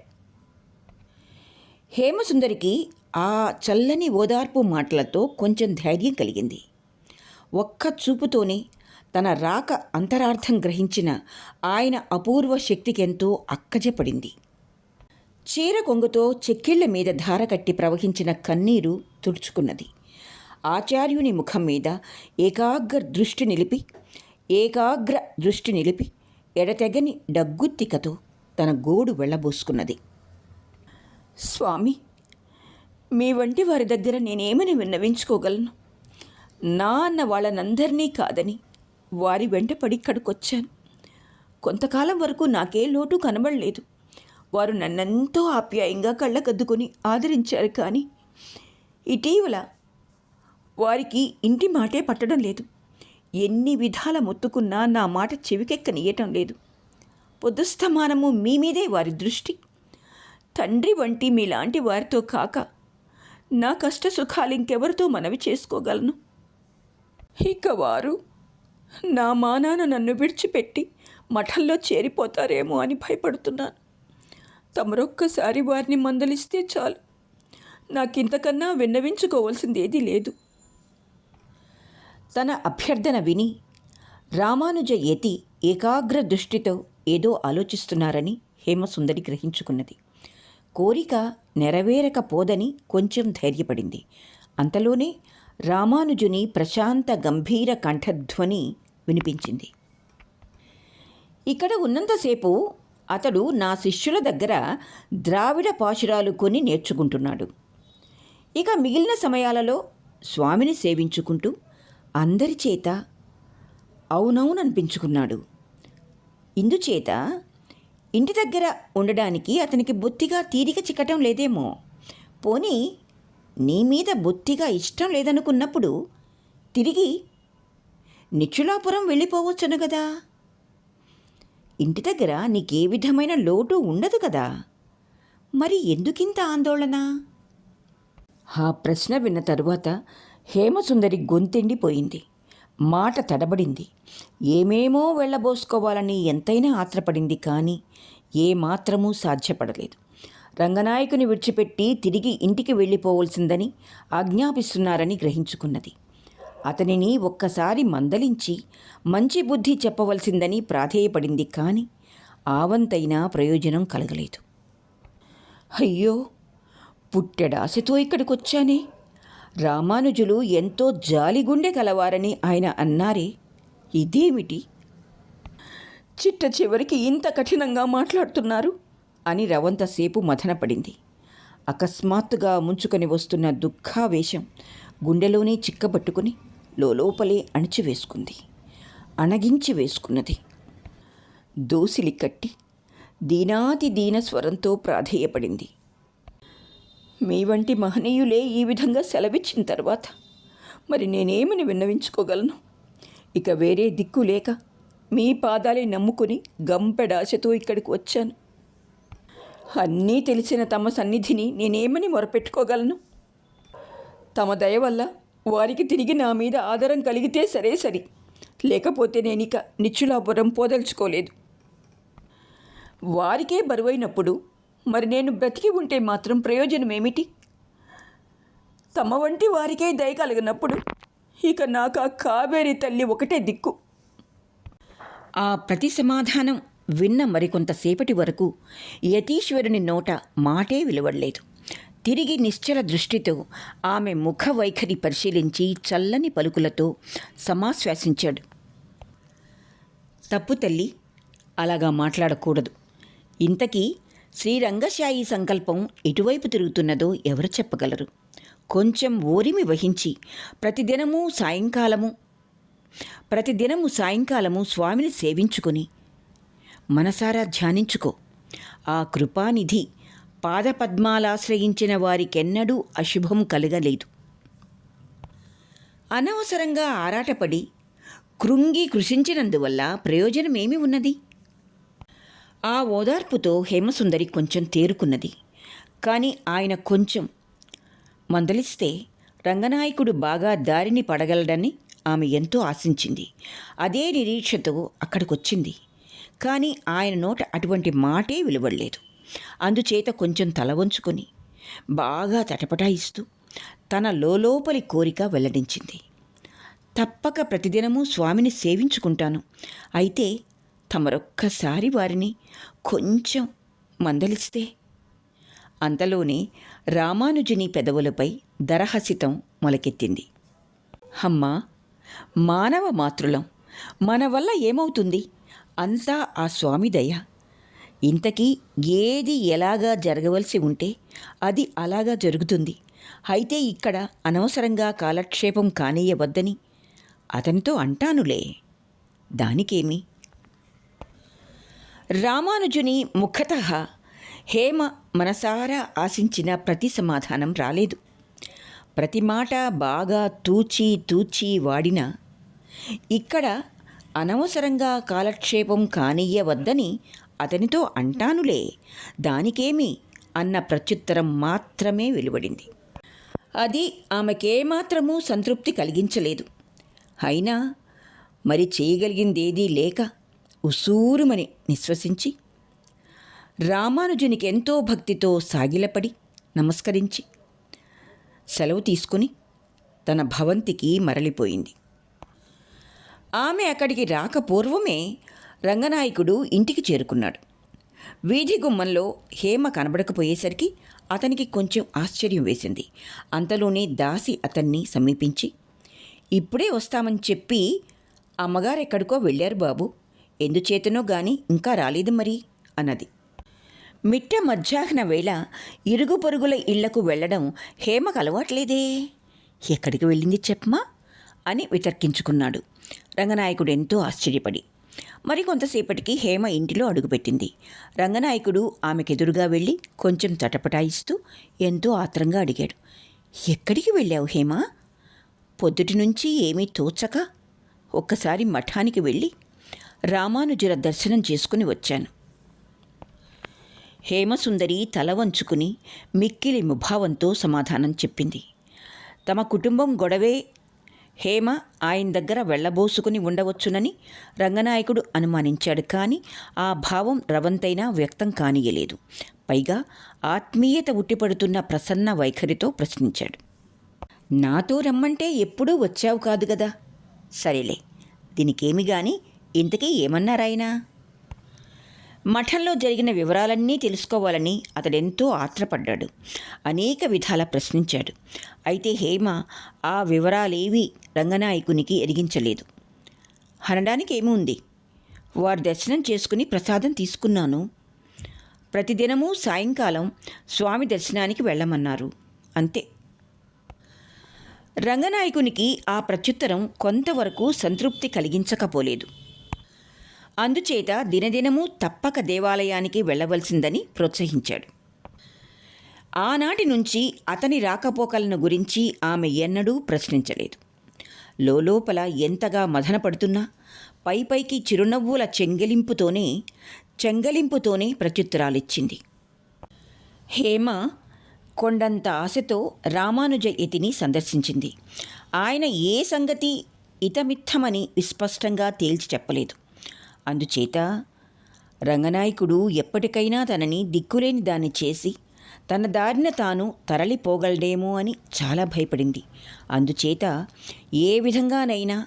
హేమసుందరికి ఆ చల్లని ఓదార్పు మాటలతో కొంచెం ధైర్యం కలిగింది. ఒక్క చూపుతోనే తన రాక అంతరార్థం గ్రహించిన ఆయన అపూర్వ శక్తికెంతో అక్కజపడింది. చీర కొంగుతో చెక్కిళ్ల మీద ధార కట్టి ప్రవహించిన కన్నీరు తుడుచుకున్నది. ఆచార్యుని ముఖం మీద ఏకాగ్ర దృష్టి నిలిపి ఎడతెగని డగ్గుత్తికతో తన గోడు వెళ్ళబోసుకున్నది. స్వామి, మీ వంటి వారి దగ్గర నేనేమని విన్నవించుకోగలను? నా అన్న వాళ్ళనందరినీ కాదని వారి వెంటపడి ఇక్కడికొచ్చాను. కొంతకాలం వరకు నాకే లోటు కనబడలేదు. వారు నన్నెంతో ఆప్యాయంగా కళ్ళకద్దుకొని ఆదరించారు. కానీ ఇటీవల వారికి ఇంటి మాటే పట్టడం లేదు. ఎన్ని విధాల మొత్తుకున్నా నా మాట చెవికెక్కనీయటం లేదు. పొద్దుస్తమానము మీ మీదే వారి దృష్టి. తండ్రి వంటి మీలాంటి వారితో కాక నా కష్ట సుఖాలు ఇంకెవరితో మనవి చేసుకోగలను? ఇక వారు నా మానాన నన్ను విడిచిపెట్టి మఠంలో చేరిపోతారేమో అని భయపడుతున్నాను. తమరొక్కసారి వారిని మందలిస్తే చాలు. నాకింతకన్నా విన్నవించుకోవాల్సిందేదీ లేదు. తన అభ్యర్థన విని రామానుజ యతి ఏకాగ్ర దృష్టితో ఏదో ఆలోచిస్తున్నారని హేమసుందరి గ్రహించుకున్నది. కోరిక నెరవేరకపోదని కొంచెం ధైర్యపడింది. అంతలోనే రామానుజుని ప్రశాంత గంభీర కంఠధ్వని వినిపించింది. ఇక్కడ ఉన్నంతసేపు అతడు నా శిష్యుల దగ్గర ద్రావిడ పాశురాలు కొని నేర్చుకుంటున్నాడు. ఇక మిగిలిన సమయాలలో స్వామిని సేవించుకుంటూ అందరి చేత అవునవుననిపించుకున్నాడు. ఇందుచేత ఇంటి దగ్గర ఉండడానికి అతనికి బొత్తిగా తీరిక చిక్కటం లేదేమో. పోనీ నీ మీద బొత్తిగా ఇష్టం లేదనుకున్నప్పుడు తిరిగి నిచ్చులాపురం వెళ్ళిపోవచ్చును కదా. ఇంటి దగ్గర నీకే విధమైన లోటు ఉండదు కదా. మరి ఎందుకింత ఆందోళన? ఆ ప్రశ్న విన్న తరువాత హేమసుందరి గొంతెండిపోయింది. మాట తడబడింది. ఏమేమో వెళ్ళబోసుకోవాలని ఎంతైనా ఆత్రపడింది. కానీ ఏమాత్రమూ సాధ్యపడలేదు. రంగనాయకుని విడిచిపెట్టి తిరిగి ఇంటికి వెళ్ళిపోవలసిందని ఆజ్ఞాపిస్తున్నారని గ్రహించుకున్నది. అతనిని ఒక్కసారి మందలించి మంచి బుద్ధి చెప్పవలసిందని ప్రాధేయపడింది. కానీ ఆవంతైనా ప్రయోజనం కలగలేదు. అయ్యో, పుట్టెడాశతో ఇక్కడికొచ్చానే. రామానుజులు ఎంతో జాలిగుండె కలవారని ఆయన అన్నారే, ఇదేమిటి? చిట్ట చివరికి ఇంత కఠినంగా మాట్లాడుతున్నారు అని రవంతసేపు మథనపడింది. అకస్మాత్తుగా ముంచుకొని వస్తున్న దుఃఖావేశం గుండెలోనే చిక్కబట్టుకుని లోపలే అణగించి వేసుకున్నది. దోసిలి కట్టి దీనాతి దీన స్వరంతో ప్రాధేయపడింది. మీ వంటి మహనీయులే ఈ విధంగా సెలవిచ్చిన తర్వాత మరి నేనేమని విన్నవించుకోగలను? ఇక వేరే దిక్కు లేక మీ పాదాలే నమ్ముకుని గంపెడాశతో ఇక్కడికి వచ్చాను. అన్నీ తెలిసిన తమ సన్నిధిని నేనేమని మొరపెట్టుకోగలను? తమ దయ వల్ల వారికి తిరిగి నా మీద ఆదరం కలిగితే సరి, లేకపోతే నేనిక నిచ్చులాపురం పోదలుచుకోలేదు. వారికే బరువైనప్పుడు మరి నేను బ్రతికి ఉంటే మాత్రం ప్రయోజనమేమిటి? తమ వంటి వారికే దయ కలిగినప్పుడు ఇక నాకు ఆ కావేరి తల్లి ఒకటే దిక్కు. ఆ ప్రతి సమాధానం విన్న మరికొంతసేపటి వరకు యతీశ్వరుని నోట మాటే వెలువడలేదు. తిరిగి నిశ్చల దృష్టితో ఆమె ముఖ వైఖరి పరిశీలించి చల్లని పలుకులతో సమాశ్వాసించాడు. తప్పు తల్లి, అలాగా మాట్లాడకూడదు. ఇంతకీ శ్రీరంగశాయి సంకల్పం ఎటువైపు తిరుగుతున్నదో ఎవరు చెప్పగలరు? కొంచెం ఓరిమి వహించి ప్రతిదినము సాయంకాలము స్వామిని సేవించుకుని మనసారా ధ్యానించుకో. ఆ కృపానిధి పాదపద్మాలాశ్రయించిన వారికెన్నడూ అశుభం కలగలేదు. అనవసరంగా ఆరాటపడి కృంగి కృషించినందువల్ల ప్రయోజనమేమి ఉన్నది? ఆ ఓదార్పుతో హేమసుందరి కొంచెం తేరుకున్నది. కానీ ఆయన కొంచెం మందలిస్తే రంగనాయకుడు బాగా దారిని పడగలడని ఆమె ఎంతో ఆశించింది. అదే నిరీక్షతో అక్కడికొచ్చింది. కానీ ఆయన నోట అటువంటి మాటే వెలువడలేదు. అందుచేత కొంచెం తల వంచుకొని బాగా తటపటాయిస్తూ తన లోపలి కోరిక వెల్లడించింది. తప్పక ప్రతిదినమూ స్వామిని సేవించుకుంటాను. అయితే తమరొక్కసారి వారిని కొంచెం మందలిస్తే. అంతలోనే రామానుజుని పెదవులపై దరహసితం మొలకెత్తింది. అమ్మా, మానవ మాతృలం, మన వల్ల ఏమవుతుంది? అంతా ఆ స్వామి దయ. ఇంతకీ ఏది ఎలాగా జరగవలసి ఉంటే అది అలాగా జరుగుతుంది. అయితే ఇక్కడ అనవసరంగా కాలక్షేపం కానీయవద్దని అతనితో అంటానులే. దానికేమి? రామానుజుని ముఖతః హేమ మనసారా ఆశించిన ప్రతి సమాధానం రాలేదు. ప్రతి మాట బాగా తూచి వాడినా ఇక్కడ అనవసరంగా కాలక్షేపం కానీయవద్దని అతనితో అంటానులే, దానికేమి అన్న ప్రత్యుత్తరం మాత్రమే వెలువడింది. అది ఆమెకేమాత్రమూ సంతృప్తి కలిగించలేదు. అయినా మరి చేయగలిగిందేదీ లేక ఉసూరుమని నిశ్వసించి రామానుజునికెంతో భక్తితో సాగిలపడి నమస్కరించి సెలవు తీసుకుని తన భవంతికి మరలిపోయింది. ఆమె అక్కడికి రాకపూర్వమే రంగనాయకుడు ఇంటికి చేరుకున్నాడు. వీధి గుమ్మంలో హేమ కనబడకపోయేసరికి అతనికి కొంచెం ఆశ్చర్యం వేసింది. అంతలోనే దాసి అతన్ని సమీపించి, ఇప్పుడే వస్తామని చెప్పి అమ్మగారెక్కడికో వెళ్ళారు బాబు, ఎందుచేతనో గాని ఇంకా రాలేదు మరి అన్నది. మిట్ట మధ్యాహ్న వేళ ఇరుగు పొరుగుల ఇళ్లకు వెళ్లడం హేమకు అలవాట్లేదే. ఎక్కడికి వెళ్ళింది చెప్పమా అని వితర్కించుకున్నాడు రంగనాయకుడు ఎంతో ఆశ్చర్యపడి. మరికొంతసేపటికి హేమ ఇంటిలో అడుగుపెట్టింది. రంగనాయకుడు ఆమెకెదురుగా వెళ్ళి కొంచెం తటపటాయిస్తూ ఎంతో ఆత్రంగా అడిగాడు, ఎక్కడికి వెళ్ళావు హేమ? పొద్దుటి నుంచి ఏమీ తోచక ఒక్కసారి మఠానికి వెళ్ళి రామానుజుల దర్శనం చేసుకుని వచ్చాను. హేమసుందరి తల వంచుకుని మిక్కిలి ముభావంతో సమాధానం చెప్పింది. తమ కుటుంబం గొడవే హేమ ఆయన దగ్గర వెళ్ళబోసుకుని ఉండవచ్చునని రంగనాయకుడు అనుమానించాడు. కానీ ఆ భావం రవంతైనా వ్యక్తం కానీయలేదు. పైగా ఆత్మీయత ఉట్టిపడుతున్న ప్రసన్న వైఖరితో ప్రశ్నించాడు, నాతో రమ్మంటే ఎప్పుడూ వచ్చావు కాదు గదా. సరేలే, దీనికేమి గాని ఇంతకీ ఏమన్నారాయన? మఠంలో జరిగిన వివరాలన్నీ తెలుసుకోవాలని అతడెంతో ఆత్రపడ్డాడు. అనేక విధాల ప్రశ్నించాడు. అయితే హేమ ఆ వివరాలేవీ రంగనాయకునికి ఎరిగించలేదు. అనడానికి ఏముంది, వారి దర్శనం చేసుకుని ప్రసాదం తీసుకున్నాను. ప్రతిదినమూ సాయంకాలం స్వామి దర్శనానికి వెళ్ళమన్నారు, అంతే. రంగనాయకునికి ఆ ప్రత్యుత్తరం కొంతవరకు సంతృప్తి కలిగించకపోలేదు. అందుచేత దినదినమూ తప్పక దేవాలయానికి వెళ్ళవలసిందని ప్రోత్సహించాడు. ఆనాటి నుంచి అతని రాకపోకలను గురించి ఆమె ఎన్నడూ ప్రశ్నించలేదు. లోపల ఎంతగా మదనపడుతున్నా పైపైకి చిరునవ్వుల చెంగలింపుతోనే ప్రత్యుత్తరాలిచ్చింది. హేమ కొండంత ఆశతో రామానుజ యతిని సందర్శించింది. ఆయన ఏ సంగతి ఇతమిత్తమని విస్పష్టంగా తేల్చి చెప్పలేదు. అందుచేత రంగనాయకుడు ఎప్పటికైనా తనని దిక్కులేని దాన్ని చేసి తన దారిన తాను తరలిపోగలడేమో అని చాలా భయపడింది. అందుచేత ఏ విధంగానైనా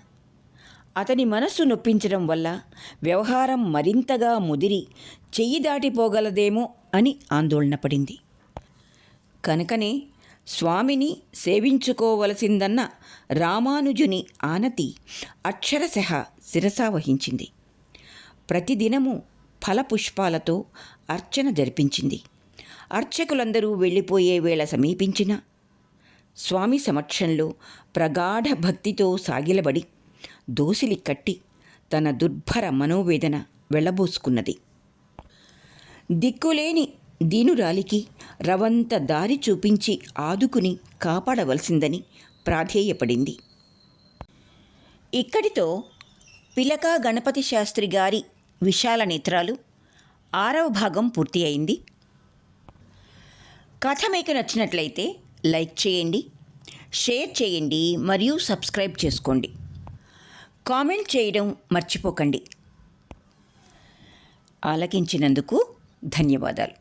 అతని మనస్సు నొప్పించడం వల్ల వ్యవహారం మరింతగా ముదిరి చెయ్యి దాటిపోగలదేమో అని ఆందోళన పడింది. కనుకనే స్వామిని సేవించుకోవలసిందన్న రామానుజుని ఆనతి అక్షరశః శిరసావహించింది. ప్రతిదినము ఫలపుష్పాలతో అర్చన జరిపించింది. అర్చకులందరూ వెళ్ళిపోయే వేళ సమీపించిన స్వామి సమక్షంలో ప్రగాఢ భక్తితో సాగిలబడి దోసిలి కట్టి తన దుర్భర మనోవేదన వెళ్ళబోసుకున్నది. దిక్కులేని దీనురాలికి రవంత దారి చూపించి ఆదుకుని కాపాడవలసిందని ప్రాధేయపడింది. ఇక్కడితో పిలక గణపతి శాస్త్రి గారి విశాల నేత్రాలు 6వ భాగం పూర్తి అయింది. కథ మీకు నచ్చినట్లయితే లైక్ చేయండి, షేర్ చేయండి మరియు సబ్స్క్రైబ్ చేసుకోండి. కామెంట్ చేయడం మర్చిపోకండి. ఆలకించినందుకు ధన్యవాదాలు.